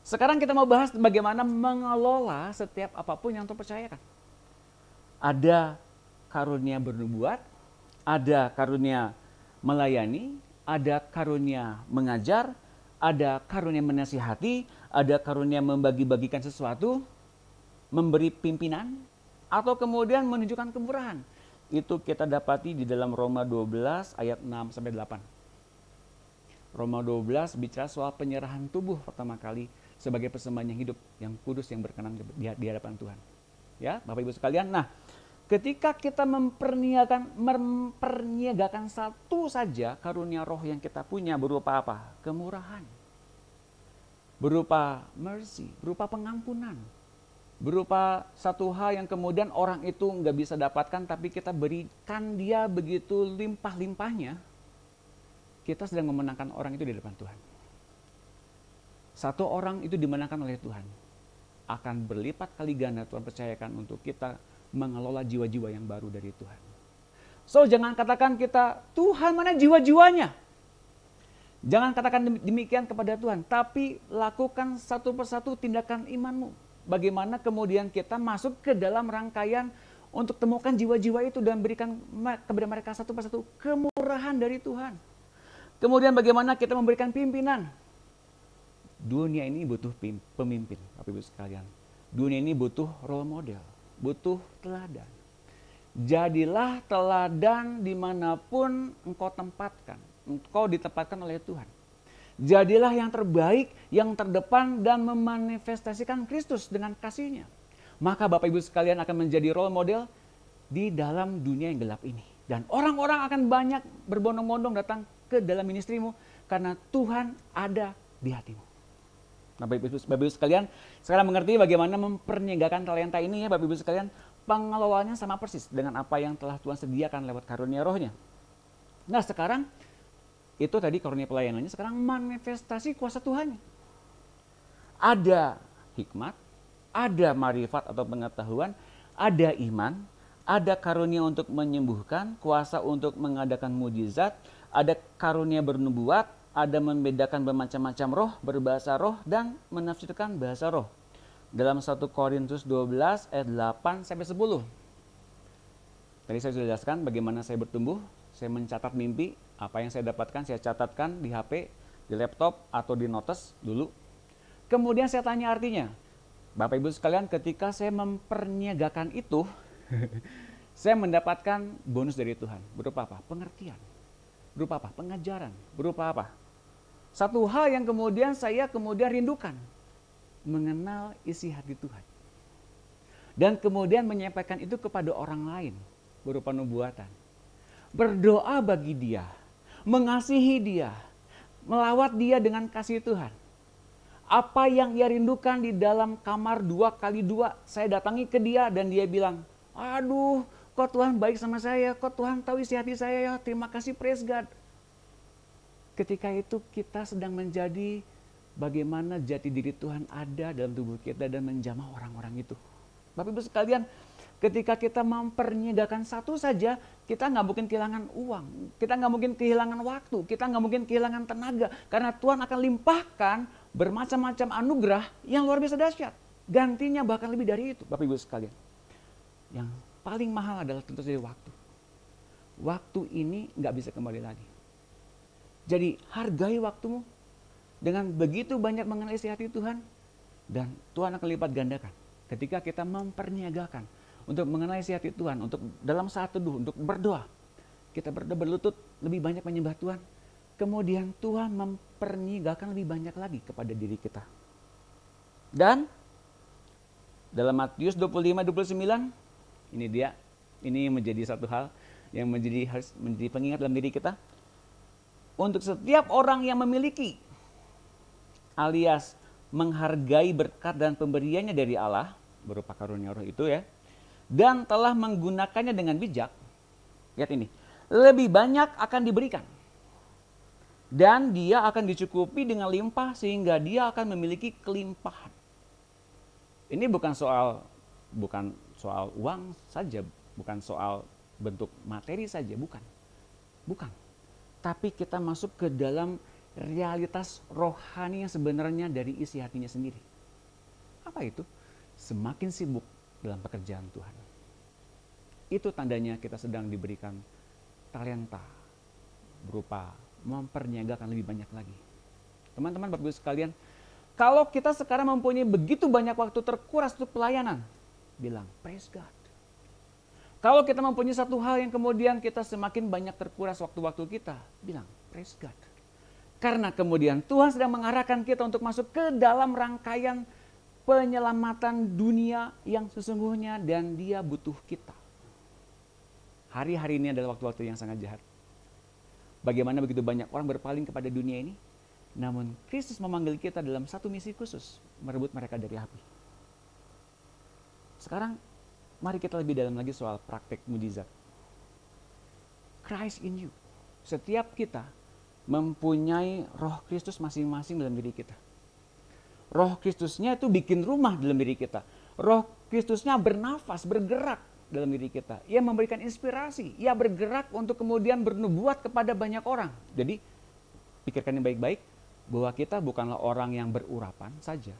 sekarang kita mau bahas bagaimana mengelola setiap apapun yang Tuhan percayakan. Ada karunia bernubuat, ada karunia melayani, ada karunia mengajar, ada karunia menasihati, ada karunia membagi-bagikan sesuatu, memberi pimpinan, atau kemudian menunjukkan kemurahan. Itu kita dapati di dalam Roma 12 ayat 6-8. Roma 12 bicara soal penyerahan tubuh pertama kali sebagai persembahan yang hidup, yang kudus, yang berkenan di hadapan Tuhan. Ya, Bapak Ibu sekalian. Nah, ketika kita memperniagakan satu saja karunia roh yang kita punya berupa apa? Kemurahan. Berupa mercy, berupa pengampunan. Berupa satu hal yang kemudian orang itu nggak bisa dapatkan, tapi kita berikan dia begitu limpah-limpahnya, kita sedang memenangkan orang itu di depan Tuhan. Satu orang itu dimenangkan oleh Tuhan, akan berlipat kali ganda Tuhan percayakan untuk kita mengelola jiwa-jiwa yang baru dari Tuhan. So, jangan katakan kita, Tuhan mana jiwa-jiwanya? Jangan katakan demikian kepada Tuhan, tapi lakukan satu persatu tindakan imanmu. Bagaimana kemudian kita masuk ke dalam rangkaian untuk temukan jiwa-jiwa itu dan berikan kepada mereka satu persatu kemurahan dari Tuhan. Kemudian bagaimana kita memberikan pimpinan. Dunia ini butuh pemimpin, Bapak Ibu sekalian. Dunia ini butuh role model, butuh teladan. Jadilah teladan dimanapun engkau tempatkan. Engkau ditempatkan oleh Tuhan. Jadilah yang terbaik, yang terdepan dan memanifestasikan Kristus dengan kasih-Nya. Maka Bapak Ibu sekalian akan menjadi role model di dalam dunia yang gelap ini. Dan orang-orang akan banyak berbondong-bondong datang ke dalam ministrimu karena Tuhan ada di hatimu. Nah, Bapak Ibu sekalian, sekarang mengerti bagaimana memperniagakan talenta ini ya Bapak Ibu sekalian. Pengelolaannya sama persis dengan apa yang telah Tuhan sediakan lewat karunia rohnya. Nah, sekarang itu tadi karunia pelayanannya, sekarang manifestasi kuasa Tuhan. Ada hikmat, ada marifat atau pengetahuan, ada iman, ada karunia untuk menyembuhkan, kuasa untuk mengadakan mujizat, ada karunia bernubuat, ada membedakan bermacam-macam roh, berbahasa roh, dan menafsirkan bahasa roh. Dalam 1 Korintus 12 ayat 8-10. Tadi saya sudah jelaskan bagaimana saya bertumbuh, saya mencatat mimpi, apa yang saya dapatkan saya catatkan di HP, di laptop, atau di notes dulu. Kemudian saya tanya artinya. Bapak Ibu sekalian, ketika saya memperniagakan itu, saya mendapatkan bonus dari Tuhan. Berupa apa? Pengertian. Berupa apa? Pengajaran. Berupa apa? Satu hal yang kemudian saya rindukan. Mengenal isi hati Tuhan. Dan kemudian menyampaikan itu kepada orang lain. Berupa nubuatan. Berdoa bagi dia. Mengasihi dia. Melawat dia dengan kasih Tuhan. Apa yang ia rindukan di dalam kamar 2x2. Saya datangi ke dia dan dia bilang, aduh kok Tuhan baik sama saya. Kok Tuhan tahu isi hati saya ya. Terima kasih, praise God. Ketika itu kita sedang menjadi bagaimana jati diri Tuhan ada dalam tubuh kita dan menjamah orang-orang itu. Bapak Ibu sekalian, ketika kita memperniagakan satu saja, kita nggak mungkin kehilangan uang, kita nggak mungkin kehilangan waktu, kita nggak mungkin kehilangan tenaga, karena Tuhan akan limpahkan bermacam-macam anugerah yang luar biasa dahsyat. Gantinya bahkan lebih dari itu, Bapak Ibu sekalian. Yang paling mahal adalah tentu saja waktu. Waktu ini nggak bisa kembali lagi. Jadi hargai waktumu dengan begitu banyak mengenal isi hati Tuhan, dan Tuhan akan lipat gandakan ketika kita memperniagakan untuk mengenal isi hati Tuhan, untuk dalam saat teduh, untuk berdoa. Kita berdoa berlutut, lebih banyak menyembah Tuhan. Kemudian Tuhan memperniagakan lebih banyak lagi kepada diri kita. Dan dalam Matius 25-29, ini menjadi satu hal yang harus menjadi pengingat dalam diri kita. Untuk setiap orang yang memiliki alias menghargai berkat dan pemberiannya dari Allah, berupa karunia roh itu ya, dan telah menggunakannya dengan bijak, lihat ini, lebih banyak akan diberikan. Dan dia akan dicukupi dengan limpah sehingga dia akan memiliki kelimpahan. Ini bukan soal uang saja, bukan soal bentuk materi saja, bukan. Tapi kita masuk ke dalam realitas rohani yang sebenarnya dari isi hatinya sendiri. Apa itu? Semakin sibuk dalam pekerjaan Tuhan. Itu tandanya kita sedang diberikan talenta berupa memperniagakan lebih banyak lagi. Teman-teman, Bapak Ibu sekalian, kalau kita sekarang mempunyai begitu banyak waktu terkuras untuk pelayanan, bilang praise God. Kalau kita mempunyai satu hal yang kemudian kita semakin banyak terkuras waktu-waktu kita, bilang praise God. Karena kemudian Tuhan sedang mengarahkan kita untuk masuk ke dalam rangkaian penyelamatan dunia yang sesungguhnya, dan Dia butuh kita. Hari-hari ini adalah waktu-waktu yang sangat jahat. Bagaimana begitu banyak orang berpaling kepada dunia ini, namun Kristus memanggil kita dalam satu misi khusus, merebut mereka dari api. Sekarang mari kita lebih dalam lagi soal praktek mujizat. Christ in you. Setiap kita mempunyai roh Kristus masing-masing dalam diri kita. Roh Kristusnya itu bikin rumah dalam diri kita. Roh Kristusnya bernafas, bergerak dalam diri kita. Ia memberikan inspirasi. Ia bergerak untuk kemudian bernubuat kepada banyak orang. Jadi pikirkan yang baik-baik, bahwa kita bukanlah orang yang berurapan saja,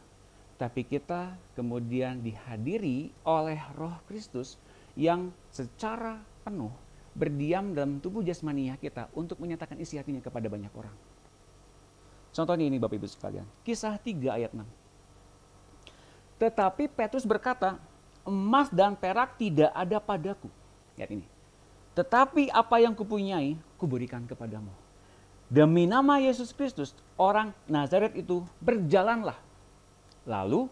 tapi kita kemudian dihadiri oleh Roh Kristus yang secara penuh berdiam dalam tubuh jasmaniah kita untuk menyatakan isi hatinya kepada banyak orang. Contohnya ini Bapak Ibu sekalian, Kisah 3 ayat 6. Tetapi Petrus berkata, emas dan perak tidak ada padaku. Lihat ini. Tetapi apa yang kupunyai, kuberikan kepadamu. Demi nama Yesus Kristus, orang Nazaret itu berjalanlah. Lalu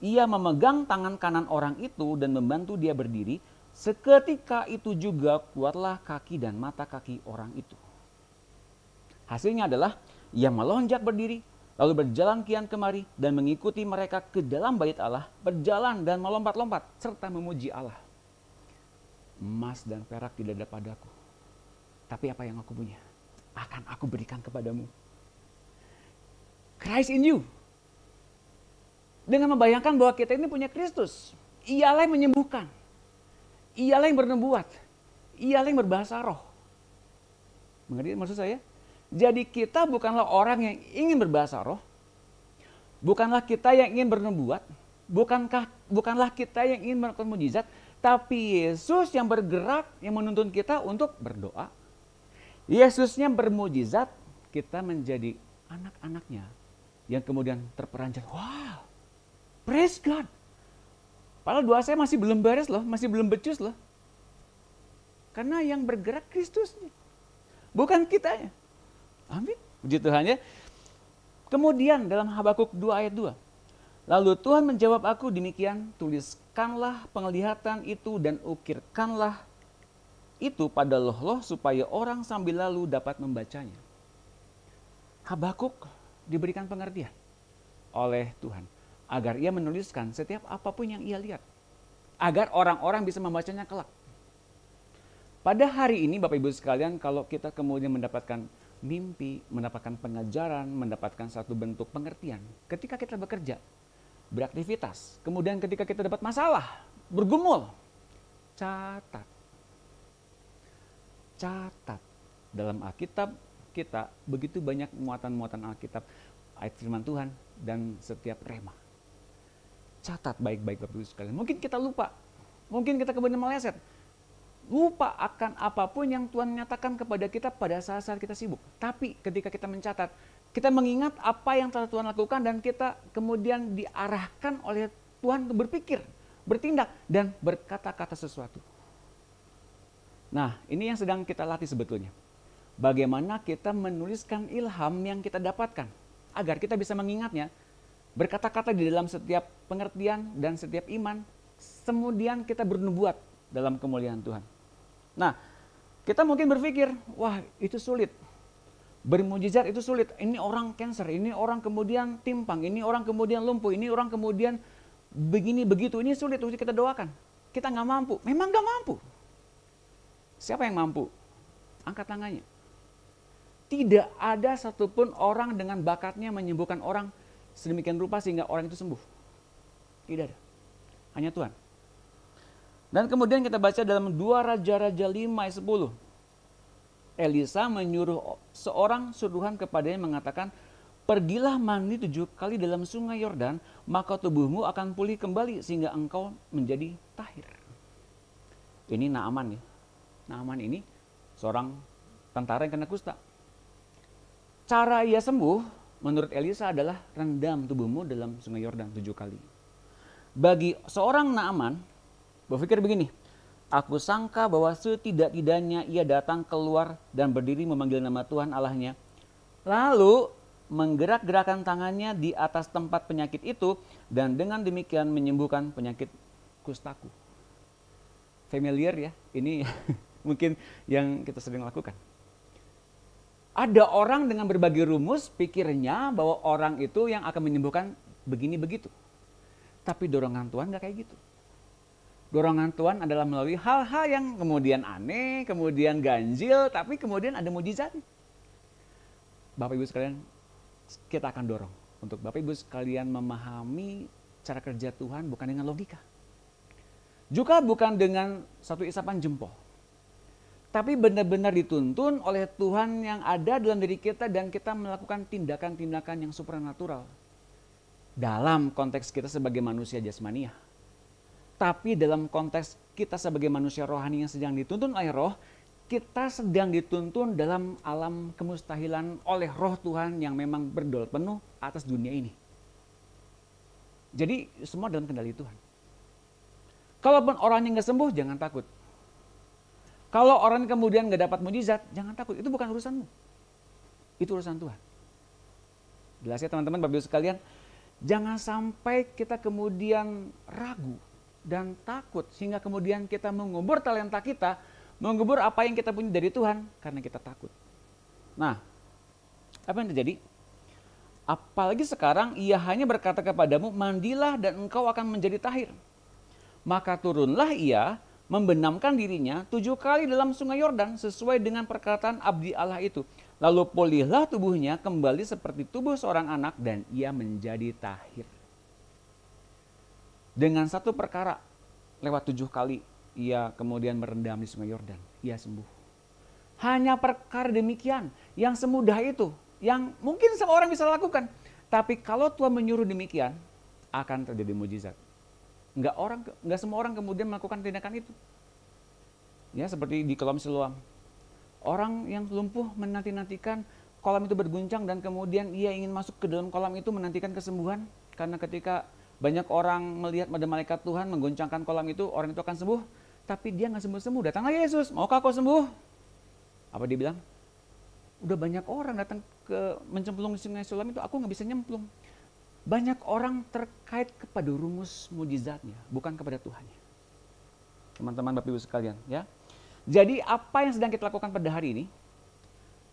ia memegang tangan kanan orang itu dan membantu dia berdiri. Seketika itu juga kuatlah kaki dan mata kaki orang itu. Hasilnya adalah ia melonjak berdiri, lalu berjalan kian kemari dan mengikuti mereka ke dalam bait Allah, berjalan dan melompat-lompat serta memuji Allah. Emas dan perak tidak ada padaku, tapi apa yang aku punya akan aku berikan kepadamu. Christ in you. Dengan membayangkan bahwa kita ini punya Kristus. Ialah yang menyembuhkan. Ialah yang bernubuat. Ialah yang berbahasa roh. Mengerti maksud saya? Jadi kita bukanlah orang yang ingin berbahasa roh. Bukanlah kita yang ingin bernubuat. Bukanlah kita yang ingin melakukan mujizat. Tapi Yesus yang bergerak, yang menuntun kita untuk berdoa. Yesusnya bermujizat, kita menjadi anak-anaknya yang kemudian terperanjat. Wow, praise God. Padahal doa saya masih belum beres loh, masih belum becus loh. Karena yang bergerak Kristusnya, bukan kitanya. Amin, puji Tuhan ya. Kemudian dalam Habakuk 2 ayat 2. Lalu Tuhan menjawab aku demikian, tuliskanlah penglihatan itu dan ukirkanlah itu pada loh-loh supaya orang sambil lalu dapat membacanya. Habakuk diberikan pengertian oleh Tuhan agar ia menuliskan setiap apapun yang ia lihat, agar orang-orang bisa membacanya kelak. Pada hari ini Bapak Ibu sekalian, kalau kita kemudian mendapatkan mimpi, mendapatkan pengajaran, mendapatkan satu bentuk pengertian, ketika kita bekerja, beraktivitas, kemudian ketika kita dapat masalah, bergumul, catat. Dalam Alkitab kita begitu banyak muatan-muatan Alkitab, ayat firman Tuhan, dan setiap rema. Catat baik-baik Bapak Ibu sekalian. Mungkin kita lupa, mungkin kita kemudian meleset. lupa akan apapun yang Tuhan nyatakan kepada kita pada saat-saat kita sibuk. Tapi ketika kita mencatat, kita mengingat apa yang telah Tuhan lakukan dan kita kemudian diarahkan oleh Tuhan untuk berpikir, bertindak, dan berkata-kata sesuatu. Nah, ini yang sedang kita latih sebetulnya. Bagaimana kita menuliskan ilham yang kita dapatkan agar kita bisa mengingatnya, berkata-kata di dalam setiap pengertian dan setiap iman, kemudian kita bernubuat dalam kemuliaan Tuhan. Nah, kita mungkin berpikir, wah itu sulit. Bermujizat itu sulit. Ini orang cancer, ini orang kemudian timpang, ini orang kemudian lumpuh, ini orang kemudian begini begitu. Ini sulit untuk kita doakan. Kita nggak mampu. Memang nggak mampu. Siapa yang mampu? Angkat tangannya. Tidak ada satupun orang dengan bakatnya menyembuhkan orang sedemikian rupa sehingga orang itu sembuh. Tidak ada. Hanya Tuhan. Dan kemudian kita baca dalam 2 Raja-Raja 5 ayat 10. Elisa menyuruh seorang suruhan kepadanya mengatakan, pergilah mandi 7 kali dalam sungai Yordan, maka tubuhmu akan pulih kembali sehingga engkau menjadi tahir. Ini Naaman ya. Naaman ini seorang tentara yang kena kusta. Cara ia sembuh menurut Elisa adalah rendam tubuhmu dalam sungai Yordan 7 kali. Bagi seorang Naaman, berpikir begini, aku sangka bahwa setidak-tidaknya ia datang keluar dan berdiri memanggil nama Tuhan Allahnya. Lalu menggerak-gerakkan tangannya di atas tempat penyakit itu dan dengan demikian menyembuhkan penyakit kustaku. Familiar ya, ini mungkin yang kita sering lakukan. Ada orang dengan berbagai rumus pikirnya bahwa orang itu yang akan menyembuhkan begini begitu. Tapi dorongan Tuhan gak kayak gitu. Dorongan Tuhan adalah melalui hal-hal yang kemudian aneh, kemudian ganjil, tapi kemudian ada mujizat. Bapak Ibu sekalian, kita akan dorong untuk Bapak Ibu sekalian memahami cara kerja Tuhan bukan dengan logika. Juga bukan dengan satu isapan jempol. Tapi benar-benar dituntun oleh Tuhan yang ada dalam diri kita dan kita melakukan tindakan-tindakan yang supranatural. Dalam konteks kita sebagai manusia jasmaniah. Tapi dalam konteks kita sebagai manusia rohani yang sedang dituntun oleh roh, kita sedang dituntun dalam alam kemustahilan oleh roh Tuhan yang memang berdaulat penuh atas dunia ini. Jadi semua dalam kendali Tuhan. Kalaupun orangnya nggak sembuh, jangan takut. Kalau orang kemudian nggak dapat mujizat, jangan takut. Itu bukan urusanmu. Itu urusan Tuhan. Jelas ya teman-teman, Bapak Ibu sekalian. Jangan sampai kita kemudian ragu dan takut sehingga kemudian kita mengubur talenta kita, mengubur apa yang kita punya dari Tuhan karena kita takut. Nah, apa yang terjadi? Apalagi sekarang ia hanya berkata kepadamu, mandilah dan engkau akan menjadi tahir. Maka turunlah ia, membenamkan dirinya 7 kali dalam sungai Yordan sesuai dengan perkataan abdi Allah itu. Lalu pulihlah tubuhnya kembali seperti tubuh seorang anak dan ia menjadi tahir. Dengan satu perkara, lewat 7 kali, ia kemudian merendam di sungai Yordan. Ia sembuh. Hanya perkara demikian, yang semudah itu, yang mungkin semua orang bisa lakukan. Tapi kalau Tuhan menyuruh demikian, akan terjadi mujizat. Enggak semua orang kemudian melakukan tindakan itu. Ya, seperti di kolam Siloam. Orang yang lumpuh menanti-nantikan kolam itu berguncang dan kemudian ia ingin masuk ke dalam kolam itu menantikan kesembuhan. Karena ketika banyak orang melihat ada malaikat Tuhan menggoncangkan kolam itu, orang itu akan sembuh. Tapi dia nggak sembuh-sembuh. Datanglah Yesus, maukah kau sembuh? Apa dia bilang? Udah banyak orang datang ke mencemplung di sungai Siloam itu, aku nggak bisa nyemplung. Banyak orang terkait kepada rumus mujizatnya, bukan kepada Tuhannya. Teman-teman Bapak Ibu sekalian, ya. Jadi apa yang sedang kita lakukan pada hari ini?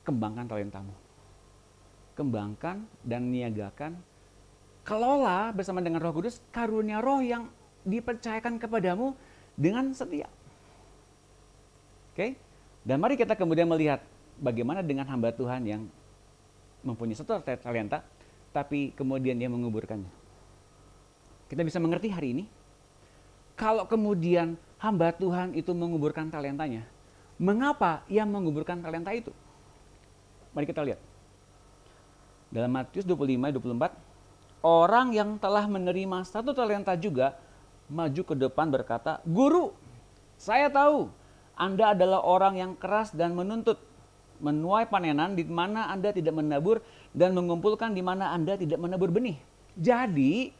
Kembangkan talentamu. Kembangkan dan niagakan. Kelola bersama dengan Roh Kudus karunia roh yang dipercayakan kepadamu dengan setia. Oke? Dan mari kita kemudian melihat bagaimana dengan hamba Tuhan yang mempunyai satu talenta, tapi kemudian dia menguburkannya. Kita bisa mengerti hari ini, kalau kemudian hamba Tuhan itu menguburkan talentanya, mengapa ia menguburkan talenta itu? Mari kita lihat. Dalam Matius 25-24, orang yang telah menerima 1 talenta juga maju ke depan berkata, Guru, saya tahu Anda adalah orang yang keras dan menuntut, menuai panenan di mana Anda tidak menabur dan mengumpulkan di mana Anda tidak menabur benih. Jadi,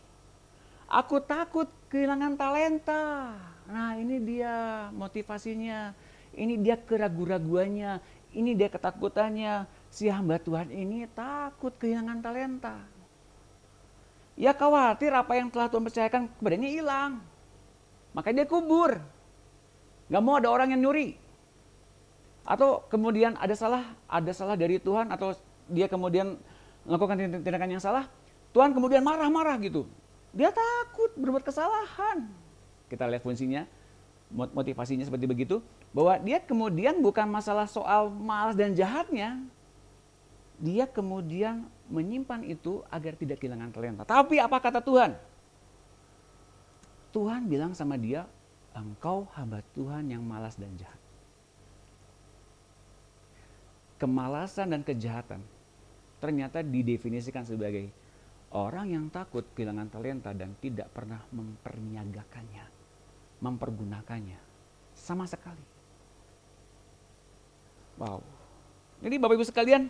aku takut kehilangan talenta. Nah, ini dia motivasinya. Ini dia keraguan-raguannya. Ini dia ketakutannya. Si hamba Tuhan ini takut kehilangan talenta. Ya khawatir apa yang telah Tuhan percayakan kepadanya hilang. Makanya dia kubur. Gak mau ada orang yang nyuri. Atau kemudian ada salah dari Tuhan, atau dia kemudian melakukan tindakan yang salah, Tuhan kemudian marah-marah gitu. Dia takut berbuat kesalahan. Kita lihat fungsinya, motivasinya seperti begitu, bahwa dia kemudian bukan masalah soal malas dan jahatnya, dia kemudian menyimpan itu agar tidak kehilangan talenta. Tapi apa kata Tuhan? Tuhan bilang sama dia, engkau hamba Tuhan yang malas dan jahat. Kemalasan dan kejahatan ternyata didefinisikan sebagai orang yang takut kehilangan talenta dan tidak pernah memperniagakannya, mempergunakannya sama sekali. Wow. Jadi Bapak Ibu sekalian,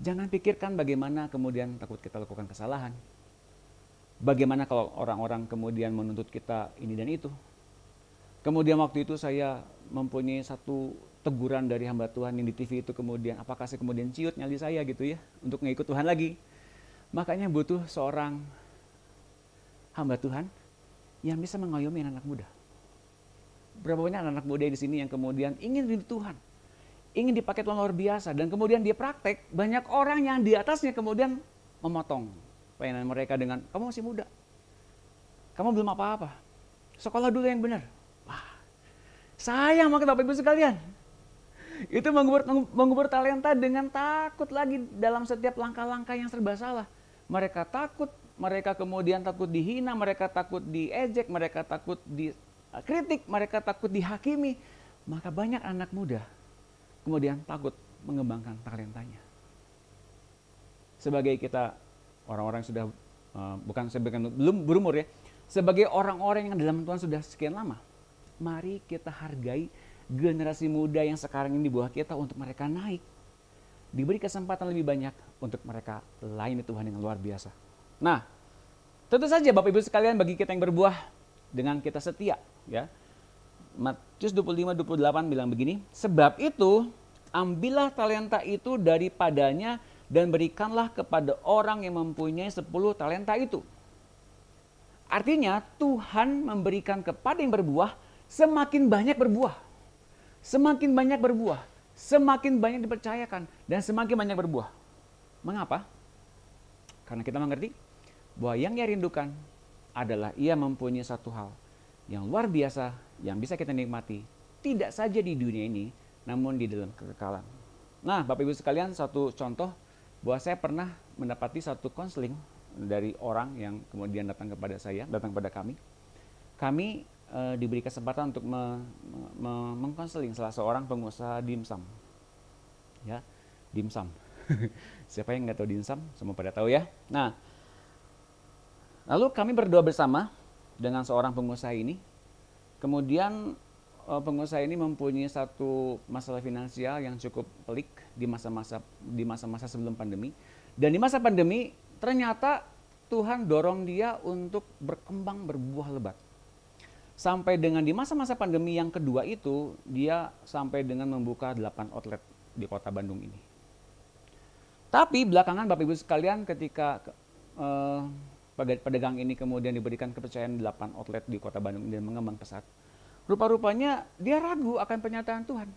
jangan pikirkan bagaimana kemudian takut kita lakukan kesalahan. Bagaimana kalau orang-orang kemudian menuntut kita ini dan itu. Kemudian waktu itu saya mempunyai satu teguran dari hamba Tuhan yang di TV itu, kemudian apakah saya kemudian ciut nyali saya gitu ya untuk ngikut Tuhan lagi. Makanya butuh seorang hamba Tuhan yang bisa mengayomi anak muda. Berapa banyak anak muda di sini yang kemudian ingin rindu Tuhan, ingin dipakai Tuhan luar biasa, dan kemudian dia praktek, banyak orang yang di atasnya kemudian memotong pelayanan mereka dengan, kamu masih muda, kamu belum apa-apa, sekolah dulu yang benar. Wah, sayang banget Bapak Ibu sekalian. Itu mengubur talenta dengan takut lagi dalam setiap langkah-langkah yang serba salah. Mereka takut, mereka kemudian takut dihina, mereka takut diejek, mereka takut dikritik, mereka takut dihakimi. Maka banyak anak muda kemudian takut mengembangkan talentanya. Sebagai kita orang-orang yang sudah, belum berumur ya, sebagai orang-orang yang dalam Tuhan sudah sekian lama, mari kita hargai generasi muda yang sekarang ini di bawah kita untuk mereka naik. Diberi kesempatan lebih banyak untuk mereka layani Tuhan dengan luar biasa. Nah, tentu saja Bapak Ibu sekalian, bagi kita yang berbuah dengan kita setia, ya. Matius 25:28 bilang begini, sebab itu ambillah talenta itu daripadanya dan berikanlah kepada orang yang mempunyai 10 talenta itu. Artinya Tuhan memberikan kepada yang berbuah semakin banyak berbuah. Semakin banyak berbuah, semakin banyak dipercayakan, dan semakin banyak berbuah. Mengapa? Karena kita mengerti bahwa yang ia rindukan adalah ia mempunyai satu hal yang luar biasa, yang bisa kita nikmati, tidak saja di dunia ini, namun di dalam kekekalan. Nah, Bapak Ibu sekalian, satu contoh bahwa saya pernah mendapati satu konseling dari orang yang kemudian datang kepada saya, datang kepada kami. Kami diberi kesempatan untuk mengkonseling salah seorang pengusaha dimsum. Ya, dimsum. Siapa yang nggak tahu dimsum? Semua pada tahu ya. Nah, lalu kami berdoa bersama dengan seorang pengusaha ini. Kemudian pengusaha ini mempunyai satu masalah finansial yang cukup pelik di masa-masa sebelum pandemi. Dan di masa pandemi ternyata Tuhan dorong dia untuk berkembang, berbuah lebat. Sampai dengan di masa-masa pandemi yang kedua itu, dia sampai dengan membuka 8 outlet di kota Bandung ini. Tapi belakangan Bapak Ibu sekalian, ketika pedagang ini kemudian diberikan kepercayaan 8 outlet di kota Bandung dan mengembang pesat, rupa-rupanya dia ragu akan pernyataan Tuhan.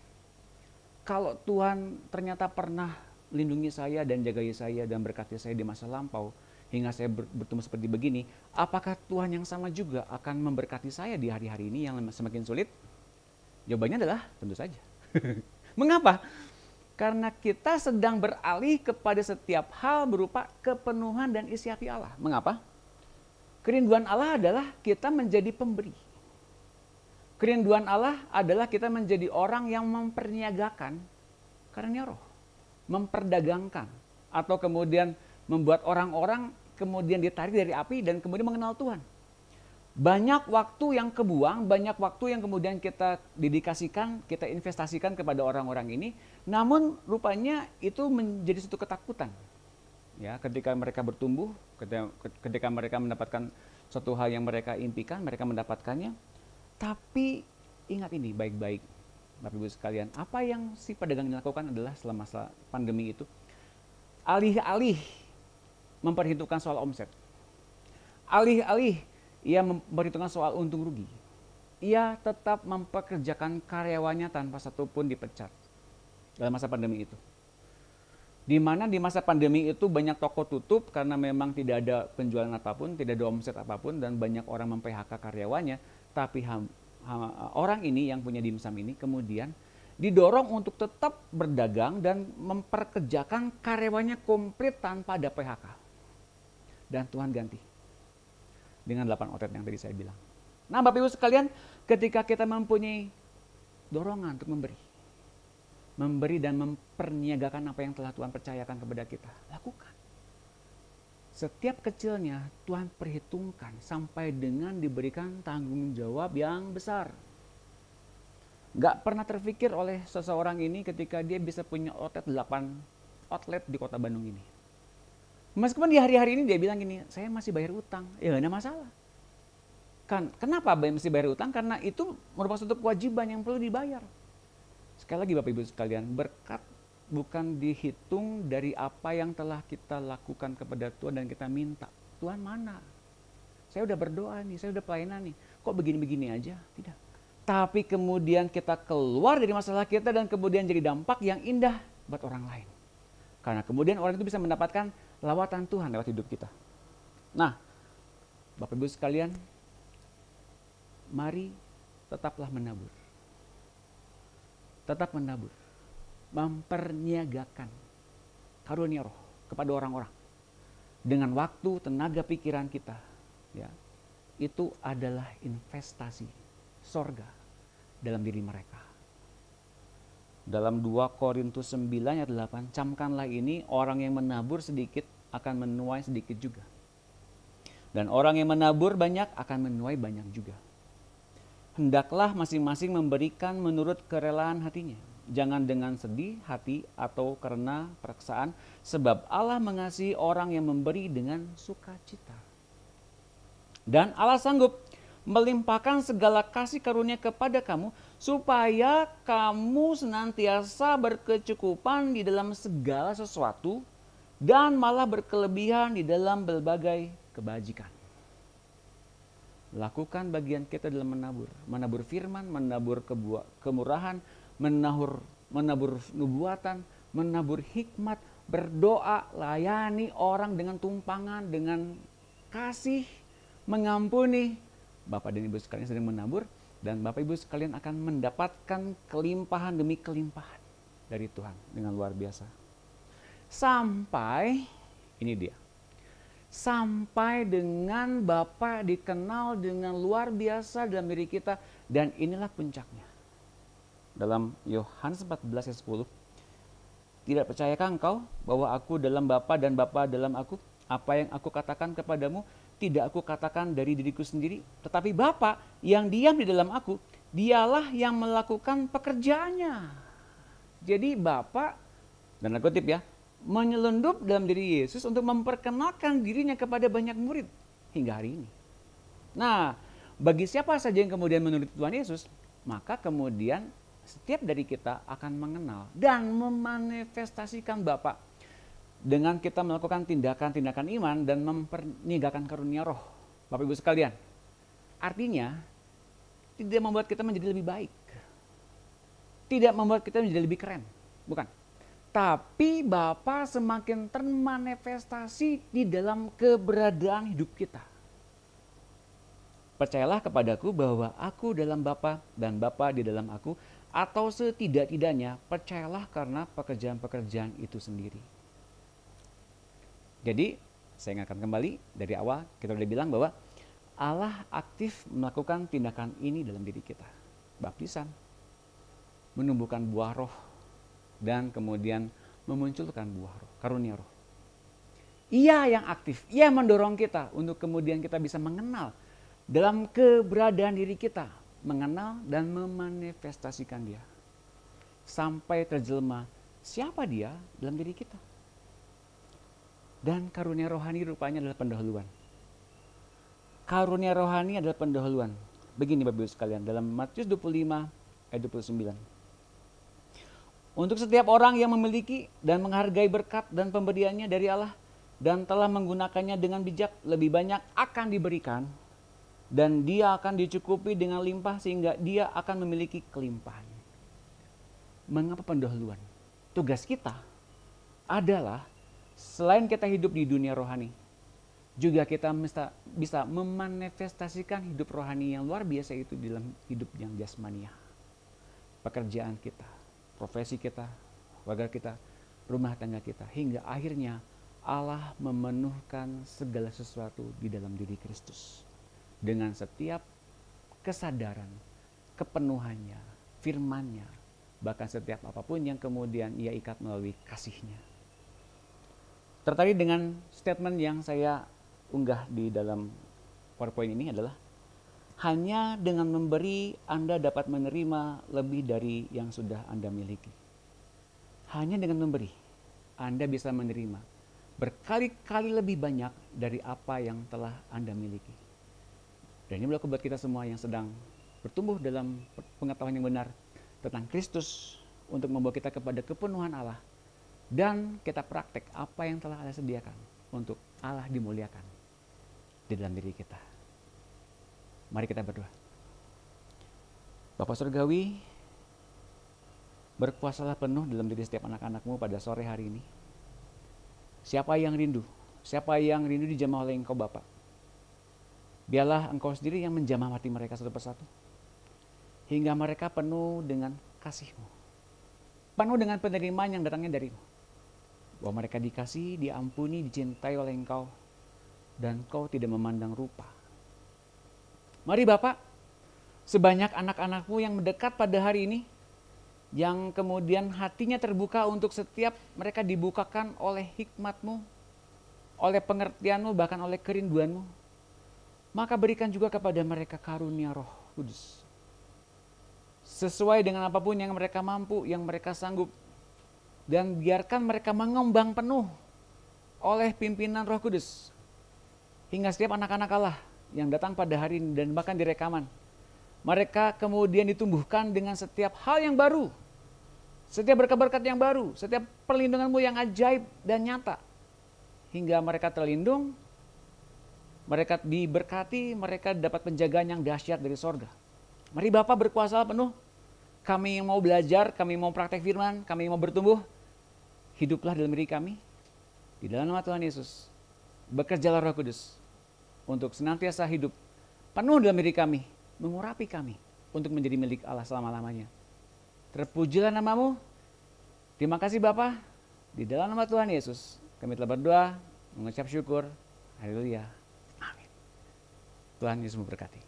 Kalau Tuhan ternyata pernah lindungi saya dan jagai saya dan berkati saya di masa lampau, hingga saya bertemu seperti begini, apakah Tuhan yang sama juga akan memberkati saya di hari-hari ini yang semakin sulit? Jawabannya adalah tentu saja. Mengapa? Karena kita sedang beralih kepada setiap hal berupa kepenuhan dan isi hati Allah. Mengapa? Kerinduan Allah adalah kita menjadi pemberi. Kerinduan Allah adalah kita menjadi orang yang memperniagakan karunia roh, memperdagangkan, atau kemudian membuat orang-orang kemudian ditarik dari api dan kemudian mengenal Tuhan. Banyak waktu yang kebuang, banyak waktu yang kemudian kita dedikasikan, kita investasikan kepada orang-orang ini, namun rupanya itu menjadi suatu ketakutan. Ya, ketika mereka bertumbuh, ketika mereka mendapatkan suatu hal yang mereka impikan, mereka mendapatkannya. Tapi ingat ini baik-baik, Bapak Ibu sekalian, apa yang si pedagang ini lakukan adalah selama masa pandemi itu, alih-alih memperhitungkan soal omset, alih-alih ia memperhitungkan soal untung rugi, ia tetap mempekerjakan karyawannya tanpa satupun dipecat dalam masa pandemi itu. Di mana di masa pandemi itu banyak toko tutup karena memang tidak ada penjualan apapun, tidak ada omset apapun, dan banyak orang mem-PHK karyawannya. Tapi orang ini yang punya dimsum ini kemudian didorong untuk tetap berdagang dan memperkerjakan karyawannya komplit tanpa ada PHK. Dan Tuhan ganti dengan 8 outlet yang tadi saya bilang. Nah, Bapak Ibu sekalian, ketika kita mempunyai dorongan untuk memberi dan memperniagakan apa yang telah Tuhan percayakan kepada kita, lakukan. Setiap kecilnya Tuhan perhitungkan sampai dengan diberikan tanggung jawab yang besar. Gak pernah terfikir oleh seseorang ini ketika dia bisa punya outlet 8 outlet di kota Bandung ini. Meskipun di hari-hari ini dia bilang gini, saya masih bayar utang, ya gak ada masalah. Kenapa mesti bayar utang? Karena itu merupakan suatu kewajiban yang perlu dibayar. Sekali lagi Bapak Ibu sekalian, berkat bukan dihitung dari apa yang telah kita lakukan kepada Tuhan dan kita minta. Tuhan mana? Saya udah berdoa nih, saya udah pelayanan nih, kok begini-begini aja? Tidak. Tapi kemudian kita keluar dari masalah kita dan kemudian jadi dampak yang indah buat orang lain. Karena kemudian orang itu bisa mendapatkan lawatan Tuhan lewat hidup kita. Nah, Bapak Ibu sekalian, mari tetaplah menabur. Tetap menabur. Memperniagakan karunia roh kepada orang-orang. Dengan waktu, tenaga, pikiran kita. Ya, itu adalah investasi sorga dalam diri mereka. Dalam 2 Korintus 9 ayat 8, camkanlah ini, orang yang menabur sedikit akan menuai sedikit juga. Dan orang yang menabur banyak akan menuai banyak juga. Hendaklah masing-masing memberikan menurut kerelaan hatinya. Jangan dengan sedih hati atau karena paksaan, sebab Allah mengasihi orang yang memberi dengan sukacita. Dan Allah sanggup melimpahkan segala kasih karunia kepada kamu, supaya kamu senantiasa berkecukupan di dalam segala sesuatu, dan malah berkelebihan di dalam berbagai kebajikan. Lakukan bagian kita dalam menabur firman, menabur kemurahan, menabur nubuatan, menabur hikmat, berdoa, layani orang dengan tumpangan, dengan kasih, mengampuni. Bapak dan Ibu sekalian sedang menabur, dan Bapak Ibu sekalian akan mendapatkan kelimpahan demi kelimpahan dari Tuhan dengan luar biasa. Sampai, ini dia, sampai dengan Bapa dikenal dengan luar biasa dalam diri kita, dan inilah puncaknya. Dalam Yohanes 14 ayat 10, tidak percayakah engkau bahwa aku dalam Bapa dan Bapa dalam aku? Apa yang aku katakan kepadamu tidak aku katakan dari diriku sendiri, tetapi Bapa yang diam di dalam aku, dialah yang melakukan pekerjaannya. Jadi Bapa, dan aku kutip ya, menyelundup dalam diri Yesus untuk memperkenalkan dirinya kepada banyak murid hingga hari ini. Nah, bagi siapa saja yang kemudian menurut Tuhan Yesus, maka kemudian setiap dari kita akan mengenal dan memanifestasikan Bapa dengan kita melakukan tindakan-tindakan iman dan memperniagakan karunia roh. Bapak Ibu sekalian, artinya tidak membuat kita menjadi lebih baik, tidak membuat kita menjadi lebih keren, bukan. Tapi Bapa semakin termanifestasi di dalam keberadaan hidup kita. Percayalah kepadaku bahwa aku dalam Bapa dan Bapa di dalam aku, atau setidak-tidaknya percayalah karena pekerjaan-pekerjaan itu sendiri. Jadi saya ingatkan kembali dari awal kita sudah bilang bahwa Allah aktif melakukan tindakan ini dalam diri kita. Baptisan, menumbuhkan buah roh, dan kemudian memunculkan buah roh, karunia roh. Ia yang aktif, ia mendorong kita untuk kemudian kita bisa mengenal dalam keberadaan diri kita, mengenal dan memanifestasikan Dia. Sampai terjelma siapa Dia dalam diri kita. Dan karunia rohani rupanya adalah pendahuluan. Karunia rohani adalah pendahuluan. Begini Bapak Ibu sekalian, dalam Matius 25 ayat 29. Untuk setiap orang yang memiliki dan menghargai berkat dan pemberiannya dari Allah dan telah menggunakannya dengan bijak, lebih banyak akan diberikan dan dia akan dicukupi dengan limpah sehingga dia akan memiliki kelimpahan. Mengapa pendahuluan? Tugas kita adalah selain kita hidup di dunia rohani, juga kita bisa memanifestasikan hidup rohani yang luar biasa itu dalam hidup yang jasmania. Pekerjaan kita, profesi kita, keluarga kita, rumah tangga kita, hingga akhirnya Allah memenuhkan segala sesuatu di dalam diri Kristus. Dengan setiap kesadaran, kepenuhannya, firman-Nya, bahkan setiap apapun yang kemudian Ia ikat melalui kasih-Nya. Tertarik dengan statement yang saya unggah di dalam PowerPoint ini adalah, hanya dengan memberi Anda dapat menerima lebih dari yang sudah Anda miliki. Hanya dengan memberi Anda bisa menerima berkali-kali lebih banyak dari apa yang telah Anda miliki. Dan ini berlaku buat kita semua yang sedang bertumbuh dalam pengetahuan yang benar tentang Kristus untuk membawa kita kepada kepenuhan Allah. Dan kita praktek apa yang telah Allah sediakan untuk Allah dimuliakan di dalam diri kita. Mari kita berdoa. Bapa Surgawi, berkuasalah penuh dalam diri setiap anak-anak-Mu pada sore hari ini. Siapa yang rindu? Siapa yang rindu dijamah oleh Engkau Bapa? Biarlah Engkau sendiri yang menjamah hati mereka satu persatu. Hingga mereka penuh dengan kasih-Mu. Penuh dengan penerimaan yang datangnya dari-Mu. Bahwa mereka dikasihi, diampuni, dicintai oleh Engkau. Dan Engkau tidak memandang rupa. Mari Bapak, sebanyak anak-anak-Mu yang mendekat pada hari ini, yang kemudian hatinya terbuka untuk setiap mereka dibukakan oleh hikmat-Mu, oleh pengertian-Mu, bahkan oleh kerinduan-Mu. Maka berikan juga kepada mereka karunia Roh Kudus. Sesuai dengan apapun yang mereka mampu, yang mereka sanggup. Dan biarkan mereka mengembang penuh oleh pimpinan Roh Kudus. Hingga setiap anak-anak Allah yang datang pada hari ini dan bahkan di rekaman, mereka kemudian ditumbuhkan dengan setiap hal yang baru. Setiap berkat-berkat yang baru, setiap perlindungan-Mu yang ajaib dan nyata. Hingga mereka terlindung, mereka diberkati, mereka dapat penjagaan yang dahsyat dari sorga. Mari Bapak berkuasa penuh. Kami yang mau belajar, kami mau praktek firman, kami mau bertumbuh. Hiduplah dalam diri kami. Di dalam nama Tuhan Yesus. Bekerjalah Roh Kudus. Untuk senantiasa hidup penuh dalam diri kami. Mengurapi kami. Untuk menjadi milik Allah selama-lamanya. Terpujilah nama-Mu. Terima kasih Bapa. Di dalam nama Tuhan Yesus. Kami telah berdoa. Mengucap syukur. Haleluya. Amin. Tuhan Yesus memberkati.